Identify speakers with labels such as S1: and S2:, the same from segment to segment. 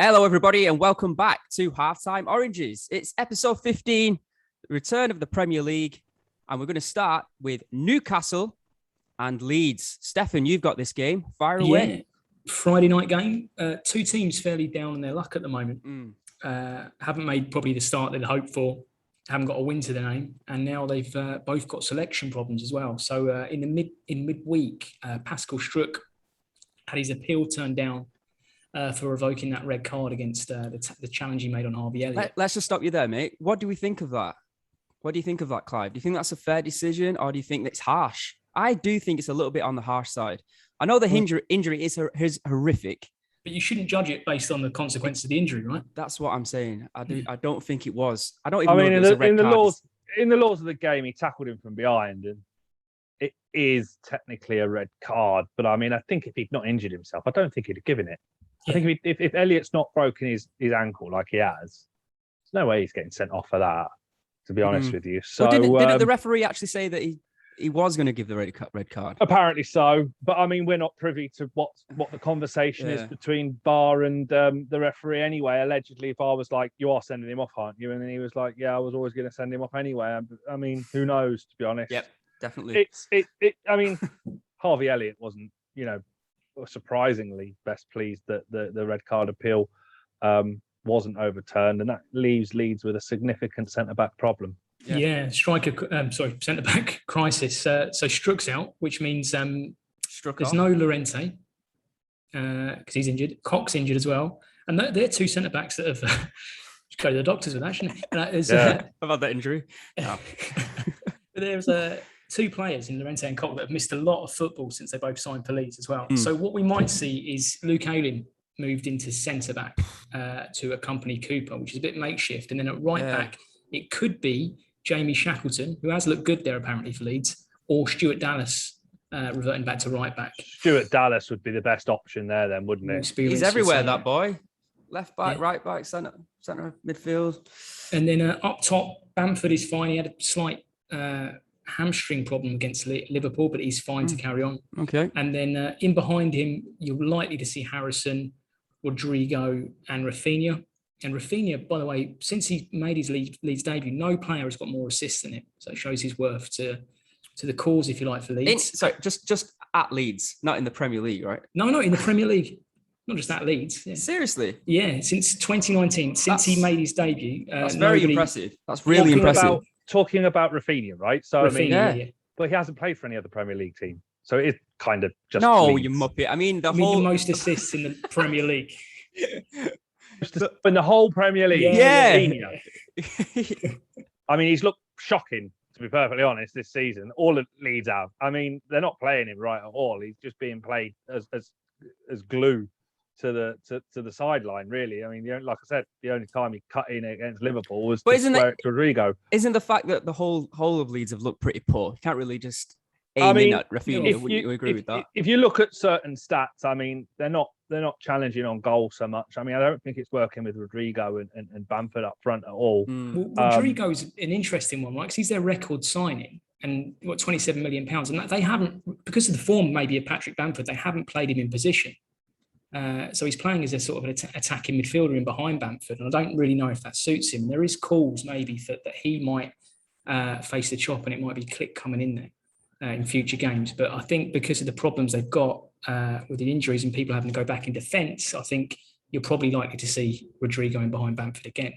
S1: Hello, everybody, and welcome back to Halftime Oranges. It's episode 15, the return of the Premier League, and we're going to start with Newcastle and Leeds. Stefan, you've got this game. Fire away.
S2: Yeah, Friday night game. Two teams fairly down on their luck at the moment. Haven't made probably the start they'd hoped for. Haven't got a win to their name, and now they've both got selection problems as well. So in midweek, Pascal Struck had his appeal turned down for revoking that red card against the challenge he made on Harvey Elliott.
S1: Let's just stop you there, mate. What do we think of that? What do you think of that, Clive? Do you think that's a fair decision, or do you think it's harsh? I do think it's a little bit on the harsh side. I know the injury is horrific. But
S2: you shouldn't judge it based on the consequences of the injury, right?
S1: That's what I'm saying. I don't think it was. I don't even know if it was a red card.
S3: In the laws of the game, he tackled him from behind, and it is technically a red card. But I mean, I think if he'd not injured himself, I don't think he'd have given it. I think if Elliott's not broken his ankle like he has, there's no way he's getting sent off for that, to be honest with you. So
S1: didn't the referee actually say that he was going to give the red card?
S3: Apparently so. But I mean, we're not privy to what the conversation is between VAR and the referee anyway. Allegedly, if I was like, you are sending him off, aren't you? And then he was like, yeah, I was always going to send him off anyway. I mean, who knows, to be honest.
S1: Yep, definitely.
S3: I mean, Harvey Elliott wasn't, surprisingly best pleased that the red card appeal wasn't overturned, and that leaves Leeds with a significant centre-back problem.
S2: Centre-back crisis. So Struck's out, which means there's no Llorente because he's injured. Cox's injured as well, and they're two centre-backs that have go to the doctors with that, shouldn't they?
S1: I've had that injury. No.
S2: There's two players in Llorente and Cox that have missed a lot of football since they both signed for Leeds as well. So what we might see is Luke Ayling moved into centre-back to accompany Cooper, which is a bit makeshift. And then at right-back, it could be Jamie Shackleton, who has looked good there apparently for Leeds, or Stuart Dallas reverting back to right-back.
S3: Stuart Dallas would be the best option there then, wouldn't it?
S1: He's everywhere, that boy. Left back, right back, centre midfield.
S2: And then up top, Bamford is fine. He had a slight hamstring problem against Liverpool, but he's fine to carry on.
S1: Okay.
S2: And then in behind him, you're likely to see Harrison, Rodrigo, and Rafinha. And Rafinha, by the way, since he made his Leeds debut, no player has got more assists than him. So it shows his worth to the cause, if you like, for Leeds.
S1: Just at Leeds, not in the Premier League, right?
S2: No, in the Premier League. Not just at Leeds. Yeah.
S1: Seriously?
S2: Yeah, since 2019, he made his debut.
S1: That's very impressive. That's really impressive.
S3: Talking about Rafinha, right? So Rafinha, but he hasn't played for any other Premier League team, so it is kind of just Leeds.
S1: You muppet. I mean, the
S2: most assists in the Premier League.
S3: In the whole Premier League, I mean, he's looked shocking, to be perfectly honest, this season. All the Leeds have. I mean, they're not playing him right at all. He's just being played as glue to the sideline, really. I mean, like I said, the only time he cut in against Liverpool was to Rodrigo.
S1: Isn't the fact that the whole of Leeds have looked pretty poor? You can't really just aim in at Rafinha. Would you agree with that?
S3: If you look at certain stats, I mean, they're not challenging on goal so much. I mean, I don't think it's working with Rodrigo and Bamford up front at all.
S2: Well, Rodrigo's an interesting one, right? Because he's their record signing. And £27 million, and they haven't, because of the form maybe of Patrick Bamford, they haven't played him in position. So he's playing as a sort of an attacking midfielder in behind Bamford, and I don't really know if that suits him. There is calls maybe that he might face the chop, and it might be Click coming in there in future games. But I think because of the problems they've got with the injuries and people having to go back in defence, I think you're probably likely to see Rodrigo in behind Bamford again.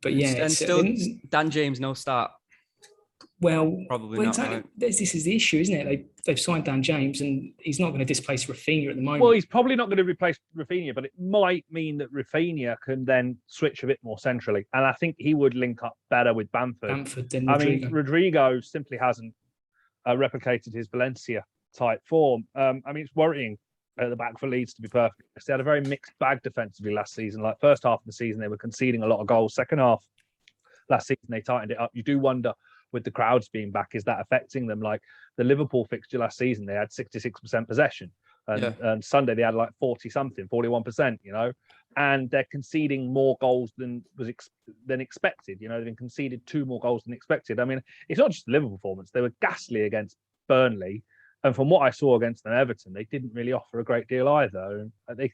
S2: But yeah,
S1: and still Dan James no start.
S2: Well,
S1: probably not.
S2: Exactly.
S1: Right?
S2: This is the issue, isn't it? They've signed Dan James, and he's not going to displace Rafinha at the moment.
S3: Well, he's probably not going to replace Rafinha, but it might mean that Rafinha can then switch a bit more centrally, and I think he would link up better with Bamford
S2: than Rodrigo.
S3: I mean, Rodrigo simply hasn't replicated his Valencia type form. I mean, it's worrying at the back for Leeds, to be perfect. They had a very mixed bag defensively last season. Like first half of the season, they were conceding a lot of goals. Second half last season, they tightened it up. You do wonder, with the crowds being back, is that affecting them? Like the Liverpool fixture last season, they had 66% possession, and Sunday they had like 41%, and they're conceding more goals than expected. They've been conceded 2 more goals than expected. I mean, it's not just the Liverpool performance. They were ghastly against Burnley. And from what I saw against Everton, they didn't really offer a great deal either. And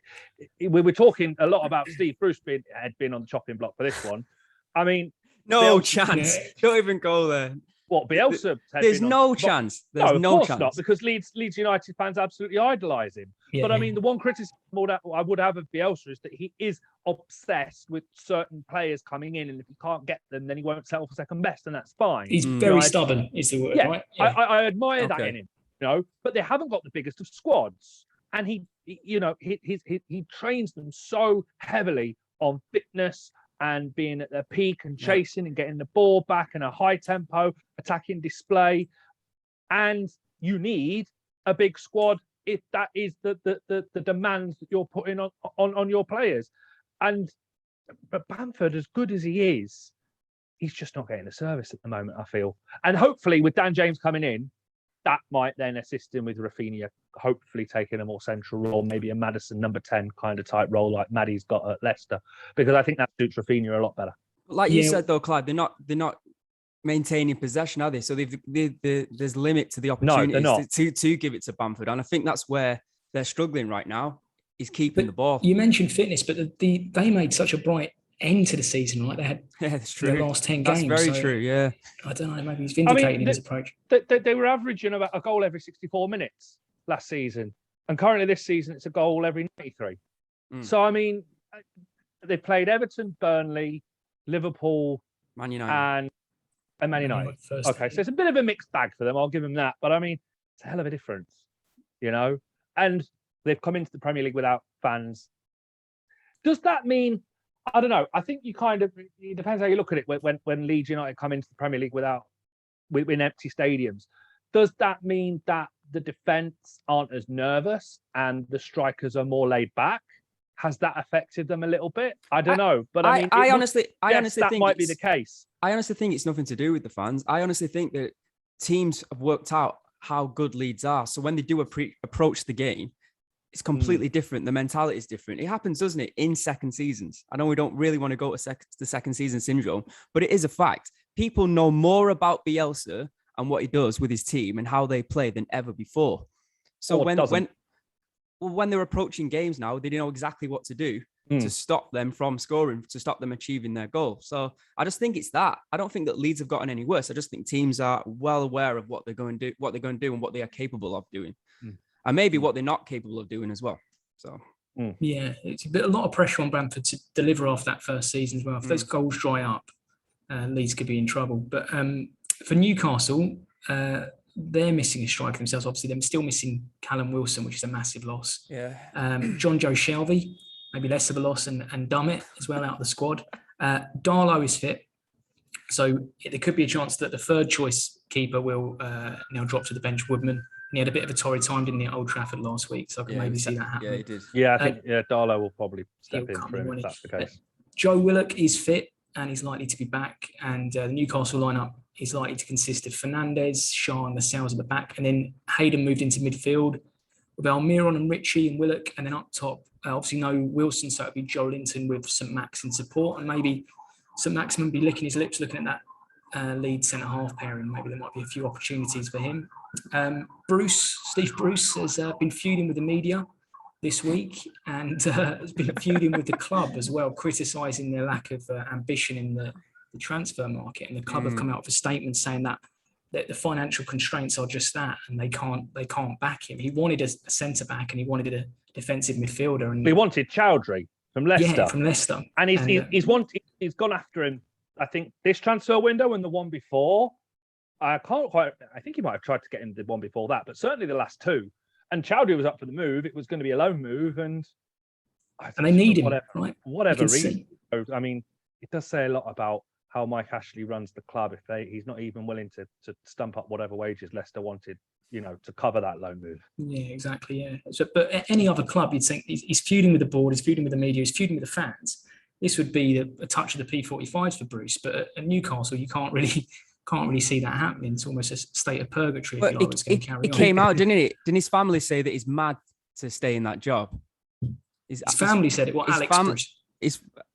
S3: we were talking a lot about Steve Bruce had been on the chopping block for this one. I mean,
S1: no chance. Don't even go there.
S3: What, Bielsa?
S1: There's no chance. There's no chance.
S3: Not, because Leeds United fans absolutely idolise him. Yeah. But I mean, the one criticism I would have of Bielsa is that he is obsessed with certain players coming in, and if he can't get them, then he won't settle for second best, and that's fine.
S2: He's very stubborn, is the word, right?
S3: Yeah. I admire that in him, but they haven't got the biggest of squads, and he trains them so heavily on fitness and being at their peak and chasing and getting the ball back in a high tempo, attacking display. And you need a big squad if that is the demands that you're putting on your players. But Bamford, as good as he is, he's just not getting the service at the moment, I feel. And hopefully with Dan James coming in, that might then assist him with Rafinha, hopefully taking a more central role, maybe a Maddison number 10 kind of type role like Maddie's got at Leicester, because I think that suits Rafinha a lot better.
S1: Like you said though, Clive, they're not maintaining possession, are they? So there's limit to the opportunities to give it to Bamford, and I think that's where they're struggling right now. Is keeping the ball. You
S2: mentioned fitness, but they made such a bright end to the season, right? They had
S1: that's true.
S2: The last 10 games.
S1: That's very true, yeah.
S2: I don't know, maybe he's vindicating his approach.
S3: They were averaging about a goal every 64 minutes last season. And currently this season, it's a goal every 93. So, I mean, they played Everton, Burnley, Liverpool,
S1: Man United.
S3: And Man United. Okay, so it's a bit of a mixed bag for them. I'll give them that. But, I mean, it's a hell of a difference, And they've come into the Premier League without fans. Does that mean... I don't know. I think it depends how you look at it. When Leeds United come into the Premier League with empty stadiums, does that mean that the defence aren't as nervous and the strikers are more laid back? Has that affected them a little bit? I don't know, but I honestly think that might be the case.
S1: I honestly think it's nothing to do with the fans. I honestly think that teams have worked out how good Leeds are, so when they do approach the game, it's completely different. The mentality is different. It happens, doesn't it, in second seasons? I know we don't really want to go to the second season syndrome, but it is a fact. People know more about Bielsa and what he does with his team and how they play than ever before. So when they're approaching games now, they know exactly what to do to stop them from scoring, to stop them achieving their goal. So I just think it's that. I don't think that Leeds have gotten any worse. I just think teams are well aware of what they're going to do, and what they are capable of doing. And maybe what they're not capable of doing as well. So
S2: yeah, it's a lot of pressure on Brentford to deliver off that first season as well. If those goals dry up, Leeds could be in trouble. But for Newcastle, they're missing a striker themselves. Obviously, they're still missing Callum Wilson, which is a massive loss.
S1: Yeah.
S2: John Joe Shelby, maybe less of a loss, and Dummett as well out of the squad. Darlow is fit, so there could be a chance that the third choice keeper will now drop to the bench, Woodman. And he had a bit of a torrid time, didn't he, at Old Trafford last week? So I can maybe see that happen.
S1: Yeah, he did.
S3: Yeah, I think Darlow will probably step in for him if that's the case.
S2: Joe Willock is fit and he's likely to be back. And the Newcastle lineup is likely to consist of Fernandez, Shaw and Lascelles at the back. And then Hayden moved into midfield with Almiron and Ritchie and Willock. And then up top, obviously no Wilson, so it'll be Joe Linton with St Max in support. And maybe St Maximin be licking his lips looking at that Leeds centre-half pairing. Maybe there might be a few opportunities for him. Steve Bruce has been feuding with the media this week and has been feuding with the club as well, criticising their lack of ambition in the transfer market. And the club have come out with a statement saying that the financial constraints are just that, and they can't back him. He wanted a centre-back and he wanted a defensive midfielder. And
S3: he wanted Chowdhury from Leicester.
S2: Yeah, from Leicester.
S3: And he's gone after him, I think, this transfer window and the one before. I think he might have tried to get him the one before that, but certainly the last two. And Chowdhury was up for the move. It was going to be a loan move, and
S2: they need him,
S3: right? Whatever reason. I mean, it does say a lot about how Mike Ashley runs the club. If he's not even willing to stump up whatever wages Leicester wanted, to cover that loan move.
S2: Yeah, exactly. Yeah. So, but any other club, you'd think he's feuding with the board, he's feuding with the media, he's feuding with the fans. This would be a touch of the P45s for Bruce, but at Newcastle, you can't really see that happening. It's almost a state of purgatory.
S1: But it came out, didn't it? Didn't his family say that he's mad to stay in that job?
S2: His family said it. Alex Bruce?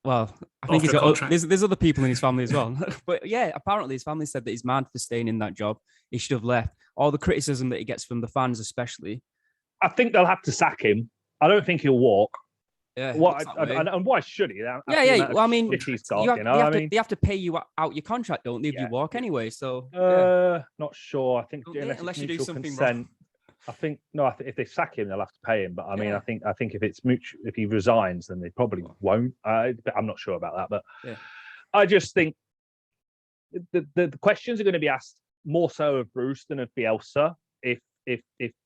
S1: well, I think
S2: After
S1: he's
S2: a
S1: got
S2: contract.
S1: there's other people in his family as well. But yeah, apparently his family said that he's mad for staying in that job. He should have left. All the criticism that he gets from the fans, especially.
S3: I think they'll have to sack him. I don't think he'll walk.
S1: Yeah.
S3: And why should he?
S1: Yeah. Well, I mean,
S3: he's got,
S1: they have to pay you out your contract, don't they, if you walk anyway? So
S3: not sure. I think
S1: unless you do something
S3: consent, wrong. I think if they sack him, they'll have to pay him. But I mean, I think if it's mutual, if he resigns, then they probably won't. I'm not sure about that, but I just think the questions are going to be asked more so of Bruce than of Bielsa if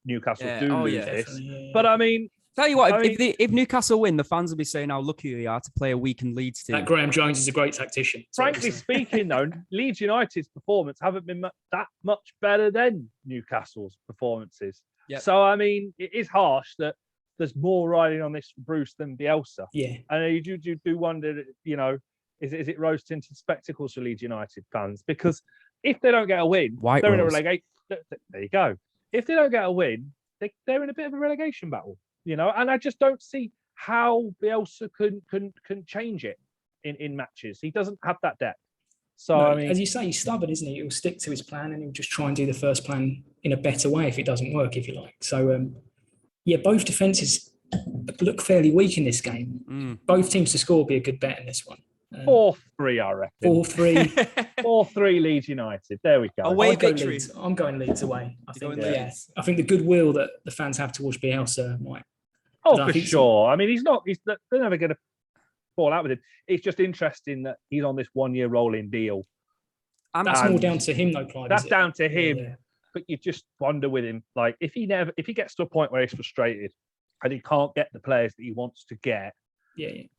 S3: Newcastle do lose this. Yeah. But I mean.
S1: Tell you what, if Newcastle win, the fans will be saying how lucky they are to play a weakened Leeds team.
S2: That Graham Jones is a great tactician.
S3: Frankly speaking, though, Leeds United's performance haven't been that much better than Newcastle's performances. Yep. So, I mean, it is harsh that there's more riding on this Bruce than Bielsa.
S2: Yeah.
S3: And you do wonder, is it rose-tinted spectacles for Leeds United fans? Because if they don't get a win, they're in a relegation. There you go. If they don't get a win, they're in a bit of a relegation battle. And I just don't see how Bielsa can change it in matches. He doesn't have that depth. So,
S2: no,
S3: I mean,
S2: as you say, he's stubborn, isn't he? He'll stick to his plan and he'll just try and do the first plan in a better way if it doesn't work, if you like. So, both defences look fairly weak in this game. Both teams to score will be a good bet in this one.
S3: 4-3, I reckon.
S2: 4-3.
S3: 4-3 Leeds United. There we go.
S1: Away victory.
S2: I'm going Leeds away. I think the goodwill that the fans have towards Bielsa might.
S3: For sure. I mean, they're never going to fall out with him. It's just interesting that he's on this 1-year rolling deal.
S2: That's more down to him, though, Clive.
S3: That's down to him. Yeah. But you just wonder with him, like, if he gets to a point where he's frustrated and he can't get the players that he wants to get,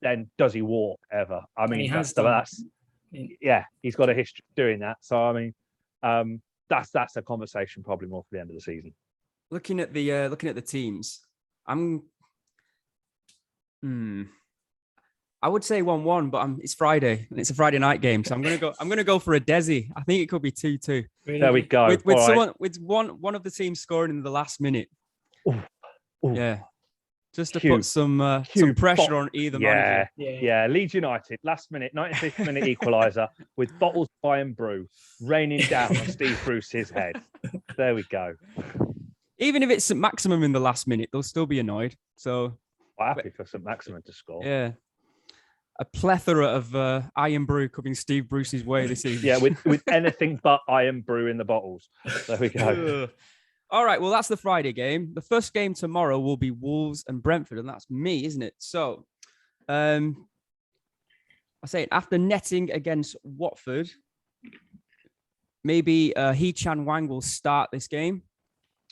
S3: then does he walk ever? I mean, he's got a history of doing that. So, I mean, that's a conversation probably more for the end of the season.
S1: Looking at the teams, I would say 1-1, but it's Friday and it's a Friday night game, so I'm gonna go for a Desi. I think it could be 2-2.
S2: Really?
S3: There we go.
S1: With one of the teams scoring in the last minute. Ooh. Yeah, just to put some pressure on either manager.
S3: Yeah. Leeds United last minute, 95th minute equaliser with bottles of Iron Brew raining down on Steve Bruce's head. There we go.
S1: Even if it's St. Maximum in the last minute, they'll still be annoyed. So.
S3: Happy for St. Maximin to score.
S1: Yeah. A plethora of Iron Brew coming Steve Bruce's way this evening.
S3: Yeah, with anything but Iron Brew in the bottles. There we go.
S1: All right, well, that's the Friday game. The first game tomorrow will be Wolves and Brentford, and that's me, isn't it? So, I say after netting against Watford, maybe Hee-Chan Wang will start this game.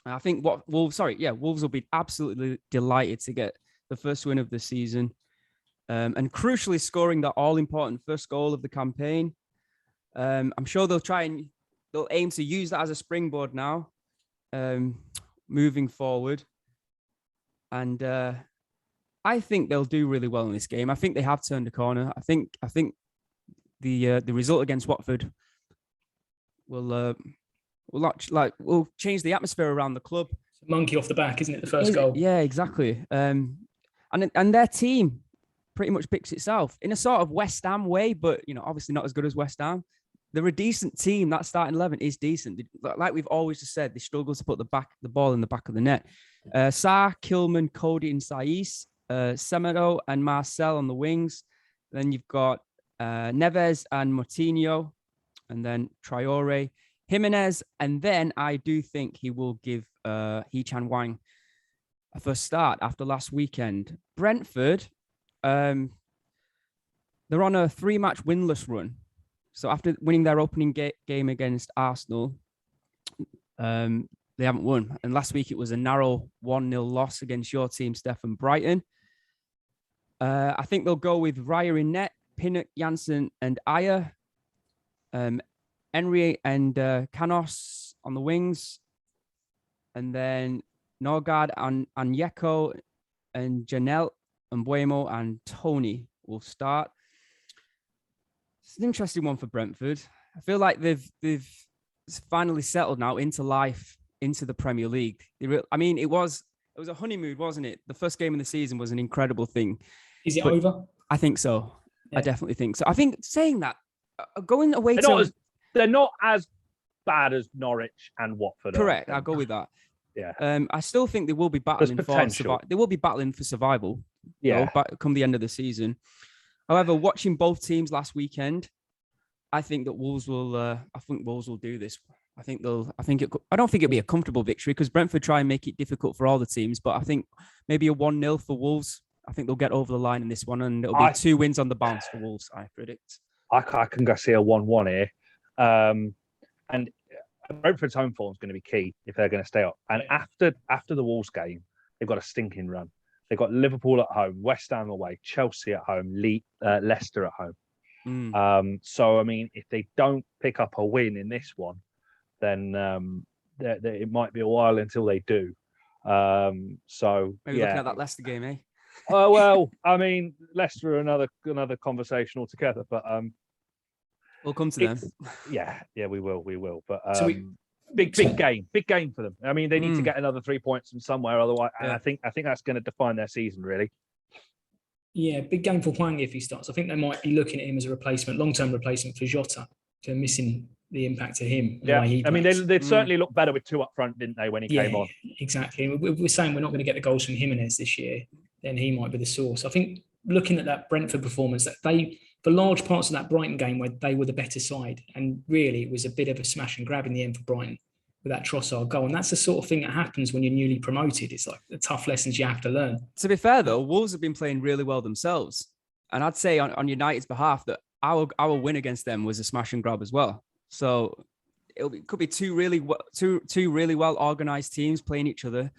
S1: I think Wolves will be absolutely delighted to get the first win of the season, and crucially scoring the all-important first goal of the campaign. I'm sure they'll aim to use that as a springboard now, moving forward. And I think they'll do really well in this game. I think they have turned a corner. I think the result against Watford will change the atmosphere around the club.
S2: It's a monkey off the back, isn't it? The first goal.
S1: Yeah, exactly. And their team pretty much picks itself in a sort of West Ham way, but obviously not as good as West Ham. They're a decent team. That starting 11 is decent. Like we've always just said, they struggle to put the ball in the back of the net. Sarr, Kilman, Cody, and Saiss, Semedo and Marcel on the wings. Then you've got Neves and Moutinho, and then Traore, Jimenez, and then I do think he will give Hee-Chan Wang a first start after last weekend. Brentford, they're on a 3-match winless run. So after winning their opening game against Arsenal, they haven't won. And last week it was a narrow 1-0 loss against your team, Stefan, Brighton. I think they'll go with Raya in net, Pinnock, Janssen, and Ayer. Henry and Canos on the wings. And then Norgard and Yeko and Janelle and Buemo and Tony will start. It's an interesting one for Brentford. I feel like they've finally settled now into life, into the Premier League. It was a honeymoon, wasn't it? The first game of the season was an incredible thing.
S2: Is it over?
S1: I think so.
S2: Yeah.
S1: I definitely think so. I think saying that, going away
S3: they're not as bad as Norwich and Watford.
S1: Correct. I'll go with that.
S3: Yeah.
S1: I still think they will be battling They will be battling for survival.
S3: Yeah.
S1: Come the end of the season. However, watching both teams last weekend, I think that Wolves will. I think Wolves will do this. I don't think it'll be a comfortable victory because Brentford try and make it difficult for all the teams. But I think maybe a 1-0 for Wolves. I think they'll get over the line in this one, and it'll be 2 wins on the bounce for Wolves. I predict.
S3: I can go see a 1-1 here, and Brentford's home form is going to be key if they're going to stay up. And after the Wolves game, they've got a stinking run. They've got Liverpool at home, West Ham away, Chelsea at home, Leicester at home. So I mean, if they don't pick up a win in this one, then it might be a while until they do. So
S1: maybe looking at that Leicester game, eh?
S3: Oh well, I mean, Leicester are another conversation altogether, but
S1: we'll come to them.
S3: Yeah, we will. But big game for them. I mean, they need to get another 3 points from somewhere, otherwise, and I think that's going to define their season, really.
S2: Yeah, big game for Hwang if he starts. I think they might be looking at him as a replacement, long-term replacement for Jota. They're missing the impact of him.
S3: Yeah, I mean, they'd certainly look better with 2 up front, didn't they, when he came on?
S2: Exactly. We're saying we're not going to get the goals from Jimenez this year. Then he might be the source. I think looking at that Brentford performance, that for large parts of that Brighton game where they were the better side, and really it was a bit of a smash and grab in the end for Brighton with that Trossard goal. And that's the sort of thing that happens when you're newly promoted. It's like the tough lessons you have to learn.
S1: To be fair, though, Wolves have been playing really well themselves. And I'd say on United's behalf that our win against them was a smash and grab as well. So it could be two really well organized teams playing each other,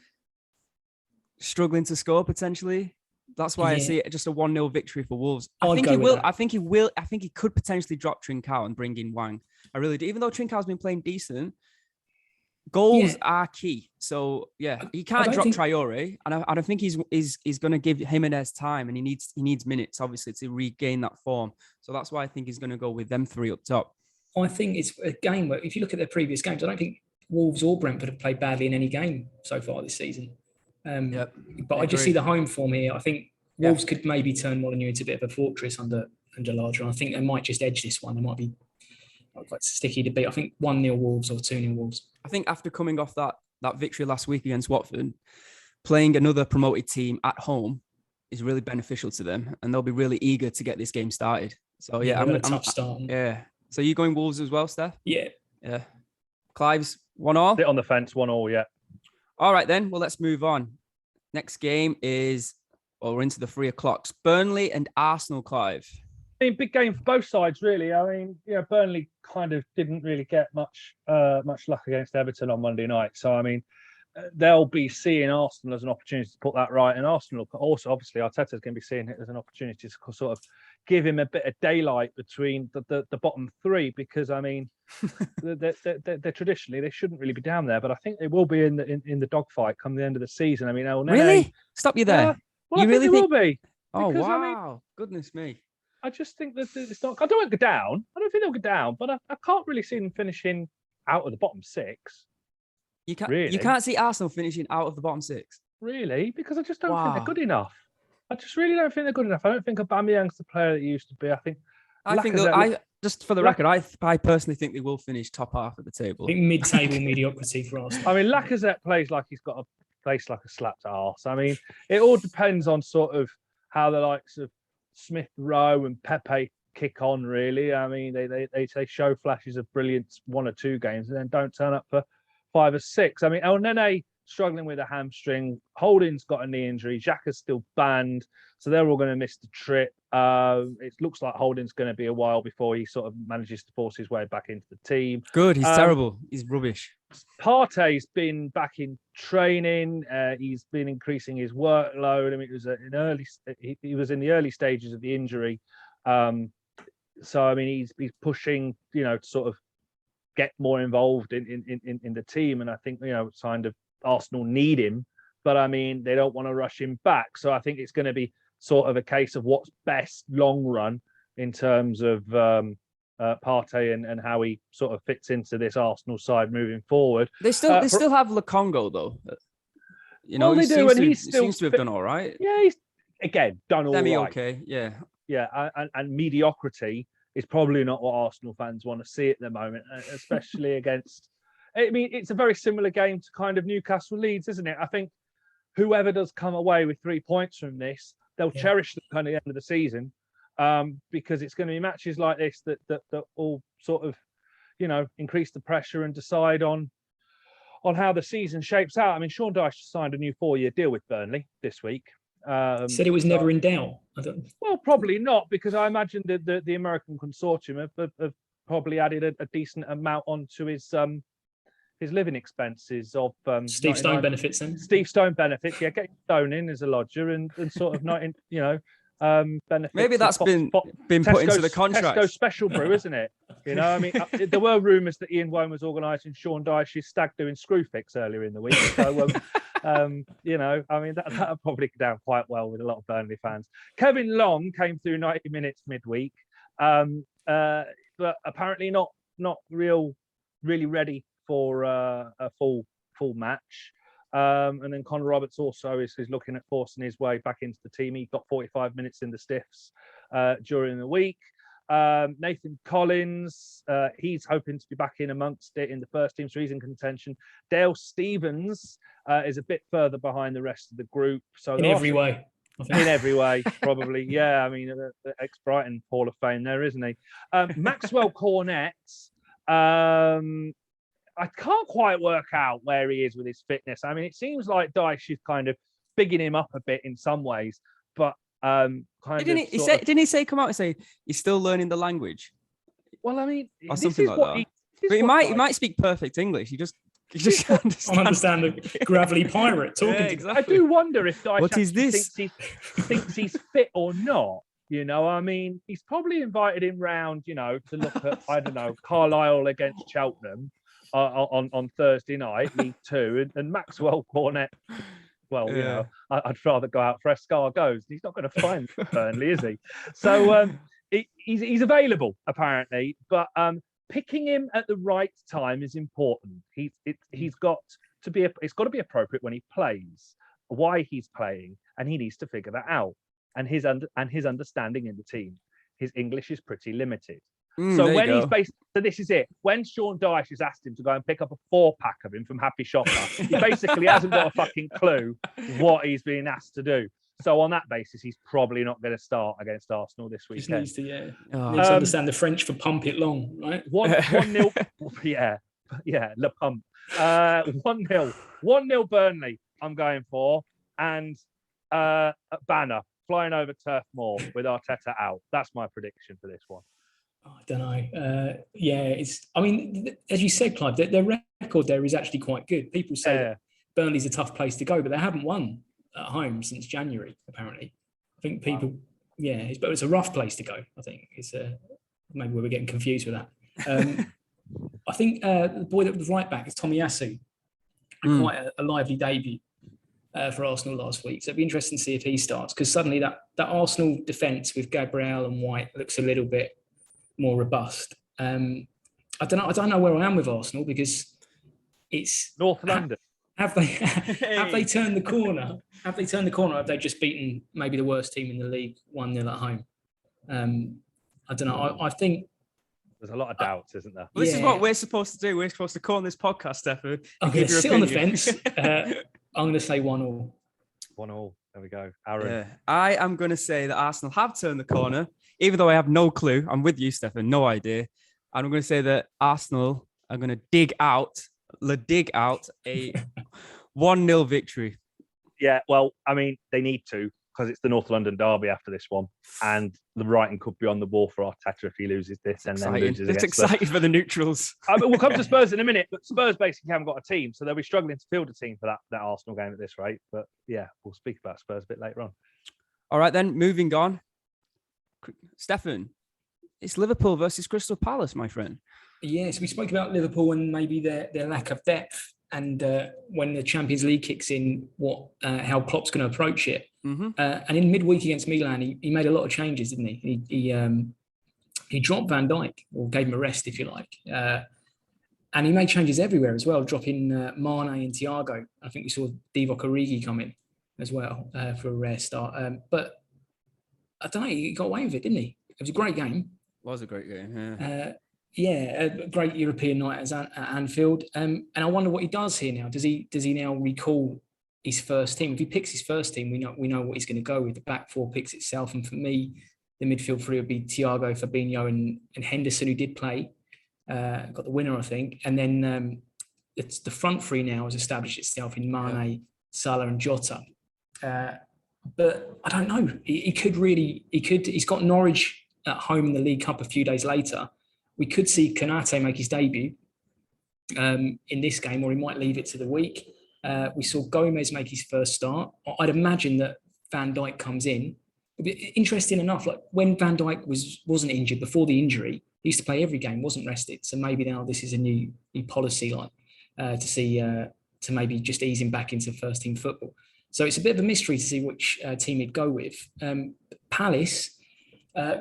S1: struggling to score potentially. That's why I see it just a 1-0 victory for Wolves. I think he will. I think he could potentially drop Trincao and bring in Hwang. I really do. Even though Trincao's been playing decent, goals are key. So he can't drop Traore, and I don't think he's going to give Jimenez time, and he needs minutes obviously to regain that form. So that's why I think he's going to go with them 3 up top.
S2: I think it's a game where, if you look at their previous games, I don't think Wolves or Brentford have played badly in any game so far this season. But I just see the home form here. I think Wolves could maybe turn Molineux into a bit of a fortress under Larger. I think they might just edge this one. They might be quite sticky to beat. I think 1-0 Wolves or 2-0 Wolves.
S1: I think after coming off that victory last week against Watford, playing another promoted team at home is really beneficial to them, and they'll be really eager to get this game started. So I'm a tough start. Yeah. So you going Wolves as well, Steph?
S2: Yeah.
S1: Clive's 1-1.
S3: Sit on the fence, 1-1. Yeah.
S1: All right then. Well, let's move on. Next game is, we're into the 3 o'clocks. Burnley and Arsenal, Clive.
S3: I mean, big game for both sides, really. I mean, Burnley kind of didn't really get much luck against Everton on Monday night. So, I mean, they'll be seeing Arsenal as an opportunity to put that right. And Arsenal also, obviously, Arteta's going to be seeing it as an opportunity to sort of give him a bit of daylight between the bottom 3, because, I mean, they're traditionally, they shouldn't really be down there, but I think they will be in the dogfight come the end of the season. I mean,
S1: really? Stop you there.
S3: Well, you really think they will be?
S1: Oh,
S3: because,
S1: wow.
S3: I mean,
S1: goodness me.
S3: I just think that it's not. I don't want to go down. I don't think they'll go down, but I can't really see them finishing out of the bottom 6.
S1: You can't see Arsenal finishing out of the bottom 6.
S3: Really? Because I just don't think they're good enough. I just really don't think they're good enough. I don't think Aubameyang's the player that he used to be. I think
S1: just for the record, I personally think they will finish top half of the table.
S2: I think mid-table mediocrity for Arsenal.
S3: I mean, Lacazette plays like he's got a face like a slapped arse. I mean, it all depends on sort of how the likes of Smith Rowe and Pepe kick on, really. I mean, they show flashes of brilliance 1 or 2 games and then don't turn up for 5 or 6. I mean, El Nene struggling with a hamstring. Holding's got a knee injury. Xhaka's still banned. So they're all going to miss the trip. It looks like Holding's going to be a while before he sort of manages to force his way back into the team.
S1: Good. He's terrible. He's rubbish.
S3: Partey's been back in training. He's been increasing his workload. I mean, he was in the early stages of the injury. So, I mean, he's pushing, to sort of get more involved in the team. And I think, kind of Arsenal need him, but I mean, they don't want to rush him back. So I think it's going to be sort of a case of what's best long run in terms of Partey and how he sort of fits into this Arsenal side moving forward.
S1: They still have Lukongo though.
S3: They do, and he
S1: seems to have done all right.
S3: Yeah, he's again done all right.
S1: Okay, yeah.
S3: and mediocrity is probably not what Arsenal fans want to see at the moment, especially against. I mean, it's a very similar game to kind of Newcastle Leeds, isn't it? I think whoever does come away with 3 points from this, they'll cherish the kind of end of the season, because it's going to be matches like this that all sort of, increase the pressure and decide on how the season shapes out. I mean, Sean Dyche signed a new 4-year deal with Burnley this week.
S2: Said it was never in doubt.
S3: Well, probably not, because I imagine the American consortium have probably added a decent amount onto his living expenses of
S2: Steve Stone benefits. Then
S3: Steve Stone benefits, getting Stone in as a lodger and sort of not in, benefits.
S1: Maybe that's been put into the contract.
S3: Tesco special brew, isn't it? I mean, there were rumours that Ian Wone was organising Sean Dyche's stag doing Screwfix earlier in the week. So, I mean, that probably go down quite well with a lot of Burnley fans. Kevin Long came through 90 minutes midweek, but apparently not really ready for a full match. And then Connor Roberts also is looking at forcing his way back into the team. He got 45 minutes in the stiffs during the week. Nathan Collins, he's hoping to be back in amongst it in the first team, so he's in contention. Dale Stevens is a bit further behind the rest of the group. So
S2: in every way.
S3: In every way, probably. Yeah, I mean, the ex-Brighton Hall of Fame there, isn't he? Maxwell Cornet, I can't quite work out where he is with his fitness. I mean, it seems like Dyche is kind of bigging him up a bit in some ways, but
S1: didn't he say come out and say he's still learning the language?
S3: Well, I mean,
S1: or something like that. But he might speak perfect English. He just can't
S2: understand the gravelly pirate talking.
S1: Yeah, exactly.
S3: I do wonder if Dyche
S1: what is this?
S3: thinks he's fit or not. I mean, he's probably invited him round, to look at, I don't know, Carlisle against Cheltenham on Thursday night, League Two, and Maxwell Cornet. Well, I'd rather go out for escargots. He's not going to find Burnley, is he? So he's available apparently, but picking him at the right time is important. It's got to be appropriate when he plays, why he's playing, and he needs to figure that out. And his understanding in the team, his English is pretty limited. So this is it. When Sean Dyche has asked him to go and pick up a 4-pack of him from Happy Shopper, he basically hasn't got a fucking clue what he's being asked to do. So on that basis, he's probably not going to start against Arsenal this weekend.
S2: He needs to understand the French for pump it long, right?
S3: 1-0, le pump. 1-0 Burnley. I'm going for, and a banner flying over Turf Moor with Arteta out. That's my prediction for this one.
S2: I don't know. I mean, as you said, Clive, their record there is actually quite good. People say that Burnley's a tough place to go, but they haven't won at home since January, apparently. I think people, but it's a rough place to go. I think it's maybe we were getting confused with that. I think the boy that was right back is Tomiyasu. Quite a lively debut for Arsenal last week. So it'd be interesting to see if he starts, because suddenly that Arsenal defence with Gabriel and White looks a little bit more robust. I don't know where I am with Arsenal, because it's
S3: North London.
S2: Have they turned the corner? Have they turned the corner? Have they just beaten maybe the worst team in the league 1-0 at home? I don't know. I think
S3: there's a lot of doubts, isn't there?
S1: Well, this is what we're supposed to do. We're supposed to call on this podcast, Stefan.
S2: I'm going to sit on the fence. I'm going to say 1-1.
S3: 1-1. There we go. Arran.
S1: Yeah. I am going to say that Arsenal have turned the corner, even though I have no clue. I'm with you, Stefan. No idea. And I'm going to say that Arsenal are going to dig out a 1-0 victory.
S3: Yeah, well, I mean, they need to, because it's the North London derby after this one, and the writing could be on the wall for Arteta if he loses this and then loses against.
S1: It's exciting for the neutrals.
S3: We'll come to Spurs in a minute, but Spurs basically haven't got a team, so they'll be struggling to field a team for that Arsenal game at this rate. But yeah, we'll speak about Spurs a bit later on.
S1: All right, then, moving on. Stefan, it's Liverpool versus Crystal Palace, my friend.
S2: Yes, we spoke about Liverpool and maybe their lack of depth, and when the Champions League kicks in, how Klopp's going to approach it.
S1: Mm-hmm.
S2: And in midweek against Milan, he made a lot of changes, didn't he? He dropped Van Dijk, or gave him a rest, if you like. And he made changes everywhere as well, dropping Mane and Thiago. I think we saw Divock Origi come in as well for a rare start. But I don't know, he got away with it, didn't he? It was a great game.
S1: It was a great game,
S2: a great European night at Anfield. And I wonder what he does here now. Does he now recall his first team? If he picks his first team, we know what he's going to go with. The back four picks itself. And for me, the midfield three would be Thiago, Fabinho, and Henderson, who did play. Got the winner, I think. And then it's the front three now has established itself in Mane, Salah, and Jota. But I don't know. He could. He's got Norwich at home in the League Cup a few days later. We could see Konate make his debut in this game, or he might leave it to the week. We saw Gomez make his first start. I'd imagine that Van Dijk comes in. Interesting enough, like when Van Dijk wasn't injured before the injury, he used to play every game, wasn't rested. So maybe now this is a new policy, to maybe just ease him back into first team football. So it's a bit of a mystery to see which team he'd go with. Palace.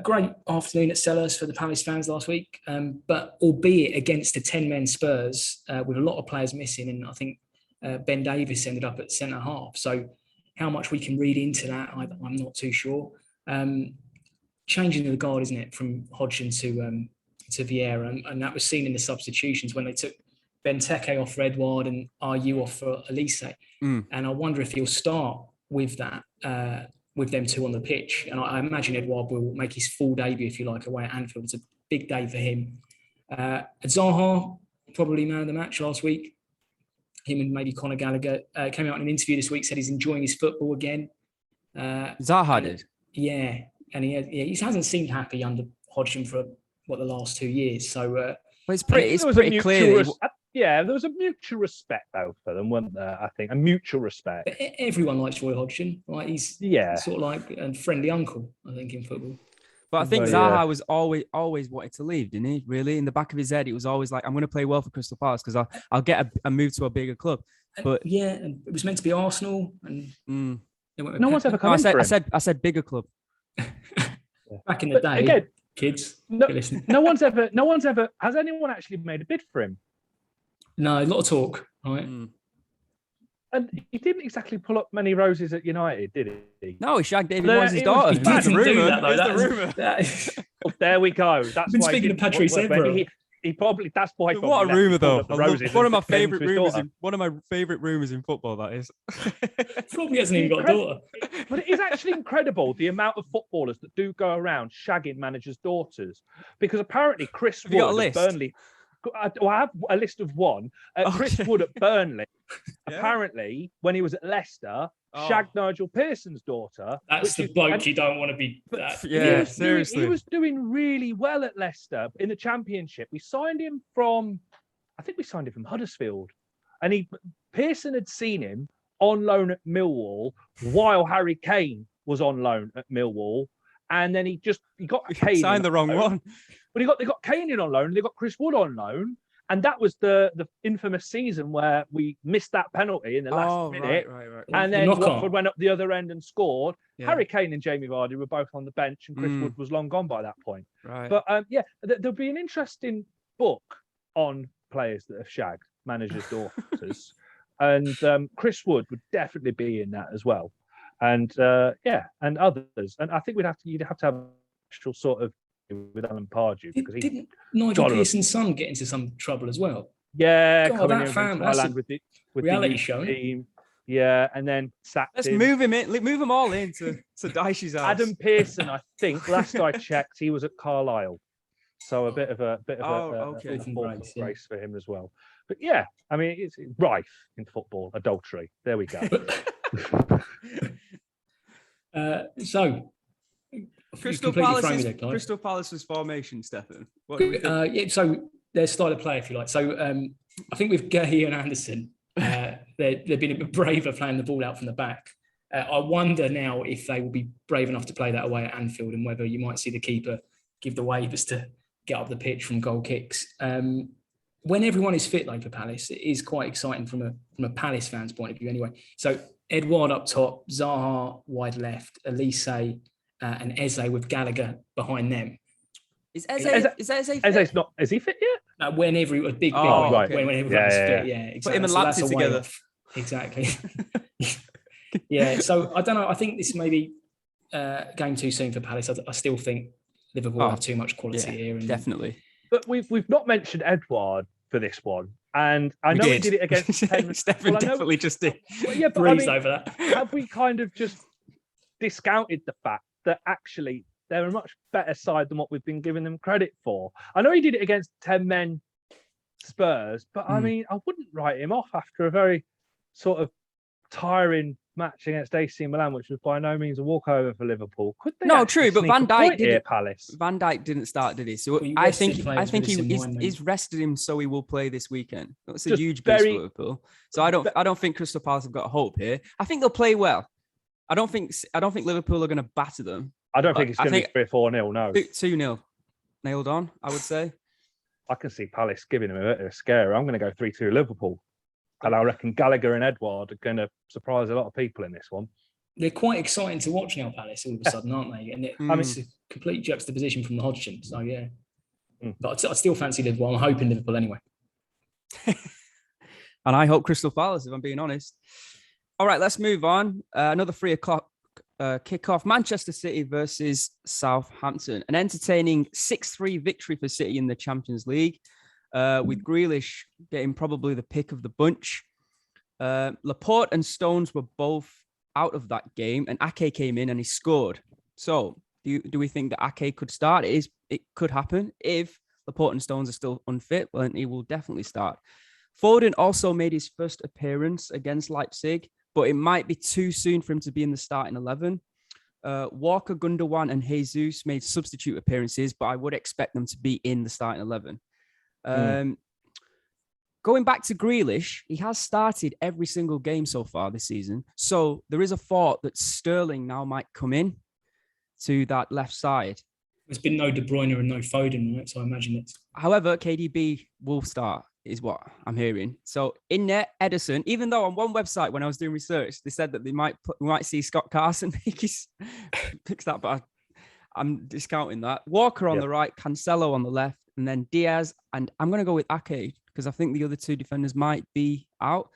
S2: Great afternoon at Selhurst for the Palace fans last week, but albeit against a 10-men Spurs with a lot of players missing, and I think Ben Davies ended up at centre-half. So how much we can read into that, I'm not too sure. Changing of the guard, isn't it, from Hodgson to Vieira, and that was seen in the substitutions when they took Benteke off for Edouard and Ayew off for Elise. And I wonder if he'll start with that, with them two on the pitch. And I imagine Edouard will make his full debut, if you like, away at Anfield. It's a big day for him. Zaha, probably man of the match last week. Him and maybe Conor Gallagher came out in an interview this week, said he's enjoying his football again.
S1: Zaha did?
S2: Yeah. And he hasn't seemed happy under Hodgson for, the last 2 years. So
S1: well, it's pretty clear.
S3: Yeah, there was a mutual respect, though, for them, wasn't there? I think a mutual respect.
S2: But everyone likes Roy Hodgson, right? He's sort of like a friendly uncle, I think, in football.
S1: But I think Zaha was always wanted to leave, didn't he? Really, in the back of his head, it was always like, I'm going to play well for Crystal Palace because I'll get a move to a bigger club. But
S2: and it was meant to be Arsenal, and
S3: no one's ever come in for him.
S1: I said bigger club.
S2: Back in the day,
S3: again,
S2: kids.
S3: No one's ever. Has anyone actually made a bid for him?
S2: No, a lot of talk, right?
S3: And he didn't exactly pull up many roses at United, did he?
S1: No, he shagged David Moyes' daughter.
S2: That's the rumour.
S3: There we go. That's
S2: been speaking of Patrice Evra.
S3: He probably. That's why.
S1: What a rumor, though! One of my
S3: favourite
S1: rumors in football. That is.
S2: Probably hasn't even got a daughter.
S3: But it is actually incredible the amount of footballers that do go around shagging managers' daughters, because apparently Chris Wood at Burnley. I have a list of one. Chris Wood at Burnley, apparently, when he was at Leicester, shagged Nigel Pearson's daughter.
S2: That's the bloke you don't want to be.
S1: Seriously.
S3: He was doing really well at Leicester in the Championship. We signed him from Huddersfield. And Pearson had seen him on loan at Millwall while Harry Kane was on loan at Millwall. And then he got Kane.
S1: Signed the wrong one.
S3: But they got Kane in on loan, and they got Chris Wood on loan, and that was the infamous season where we missed that penalty in the last minute. Right. And then Watford went up the other end and scored. Yeah. Harry Kane and Jamie Vardy were both on the bench, and Chris Wood was long gone by that point.
S1: Right.
S3: But there'll be an interesting book on players that have shagged managers' daughters, and Chris Wood would definitely be in that as well. And and others. And I think you'd have to have a special sort of with Alan Pardew, because
S2: didn't Nigel Pearson's son get into some trouble as well?
S3: Yeah,
S2: coming in from Thailand with the reality show.
S3: Team. Yeah, and then sacked him.
S1: Move him in. Move them all into Daishi's house.
S3: Adam Pearson, I think, last I checked, he was at Carlisle, so a bit of a race for him as well. But yeah, I mean, it's rife in football, adultery. There we go.
S2: So.
S1: Crystal Palace's formation, Stefan.
S2: So their style of play, if you like. So I think with Gahey and Anderson, they've been a bit braver playing the ball out from the back. I wonder now if they will be brave enough to play that away at Anfield, and whether you might see the keeper give the waivers to get up the pitch from goal kicks. When everyone is fit, though, for Palace, it is quite exciting from a Palace fan's point of view anyway. So Edouard up top, Zaha wide left, Elise and Eze with Gallagher behind them.
S1: Is Eze fit?
S3: Eze's not. Is he fit yet?
S2: No, whenever a big
S3: right.
S2: when everyone's fit, exactly.
S1: Put him and Lapsy together.
S2: Exactly. Yeah. So I don't know. I think this maybe game too soon for Palace. I still think Liverpool have too much quality here. And
S1: definitely.
S3: But we've not mentioned Edouard for this one. And I know he did it against
S1: Stefan definitely just did.
S2: Well, yeah, but breezed over that.
S3: Have we kind of just discounted the fact that actually they're a much better side than what we've been giving them credit for? I know he did it against 10-men Spurs, but I mean, I wouldn't write him off after a very sort of tiring match against AC Milan, which was by no means a walkover for Liverpool. Could they?
S1: No, true, but Van Dijk didn't.
S3: Palace.
S1: Van Dijk didn't start, did he? So I think he's rested him, so he will play this weekend. That's a huge boost for Liverpool. So I don't think Crystal Palace have got hope here. I think they'll play well. I don't think Liverpool are going to batter them.
S3: I don't think it's going to be 3-4-0. No,
S1: 2-0 nailed on. I would say.
S3: I can see Palace giving them a bit of a scare. I'm going to go 3-2 Liverpool. And I reckon Gallagher and Edouard are going to surprise a lot of people in this one.
S2: They're quite exciting to watch now, Palace, all of a sudden, aren't they? And it's a complete juxtaposition from the Hodgson. So, yeah. But I still fancy Liverpool. I'm hoping Liverpool anyway.
S1: And I hope Crystal Palace, if I'm being honest. All right, let's move on. Another 3 o'clock kickoff. Manchester City versus Southampton. An entertaining 6-3 victory for City in the Champions League. With Grealish getting probably the pick of the bunch. Laporte and Stones were both out of that game, and Ake came in and he scored. So, do we think that Ake could start? It could happen. If Laporte and Stones are still unfit, well, then he will definitely start. Foden also made his first appearance against Leipzig, but it might be too soon for him to be in the starting 11. Walker, Gundogan, and Jesus made substitute appearances, but I would expect them to be in the starting 11. Going back to Grealish, he has started every single game so far this season. So there is a thought that Sterling now might come in to that left side.
S2: There's been no De Bruyne and no Foden, right? So I imagine it's...
S1: However, KDB will start, is what I'm hearing. So in there, Ederson, even though on one website when I was doing research, they said that we might see Scott Carson picks that, but I'm discounting that. Walker on the right, Cancelo on the left, and then Diaz, and I'm going to go with Ake because I think the other 2 defenders might be out.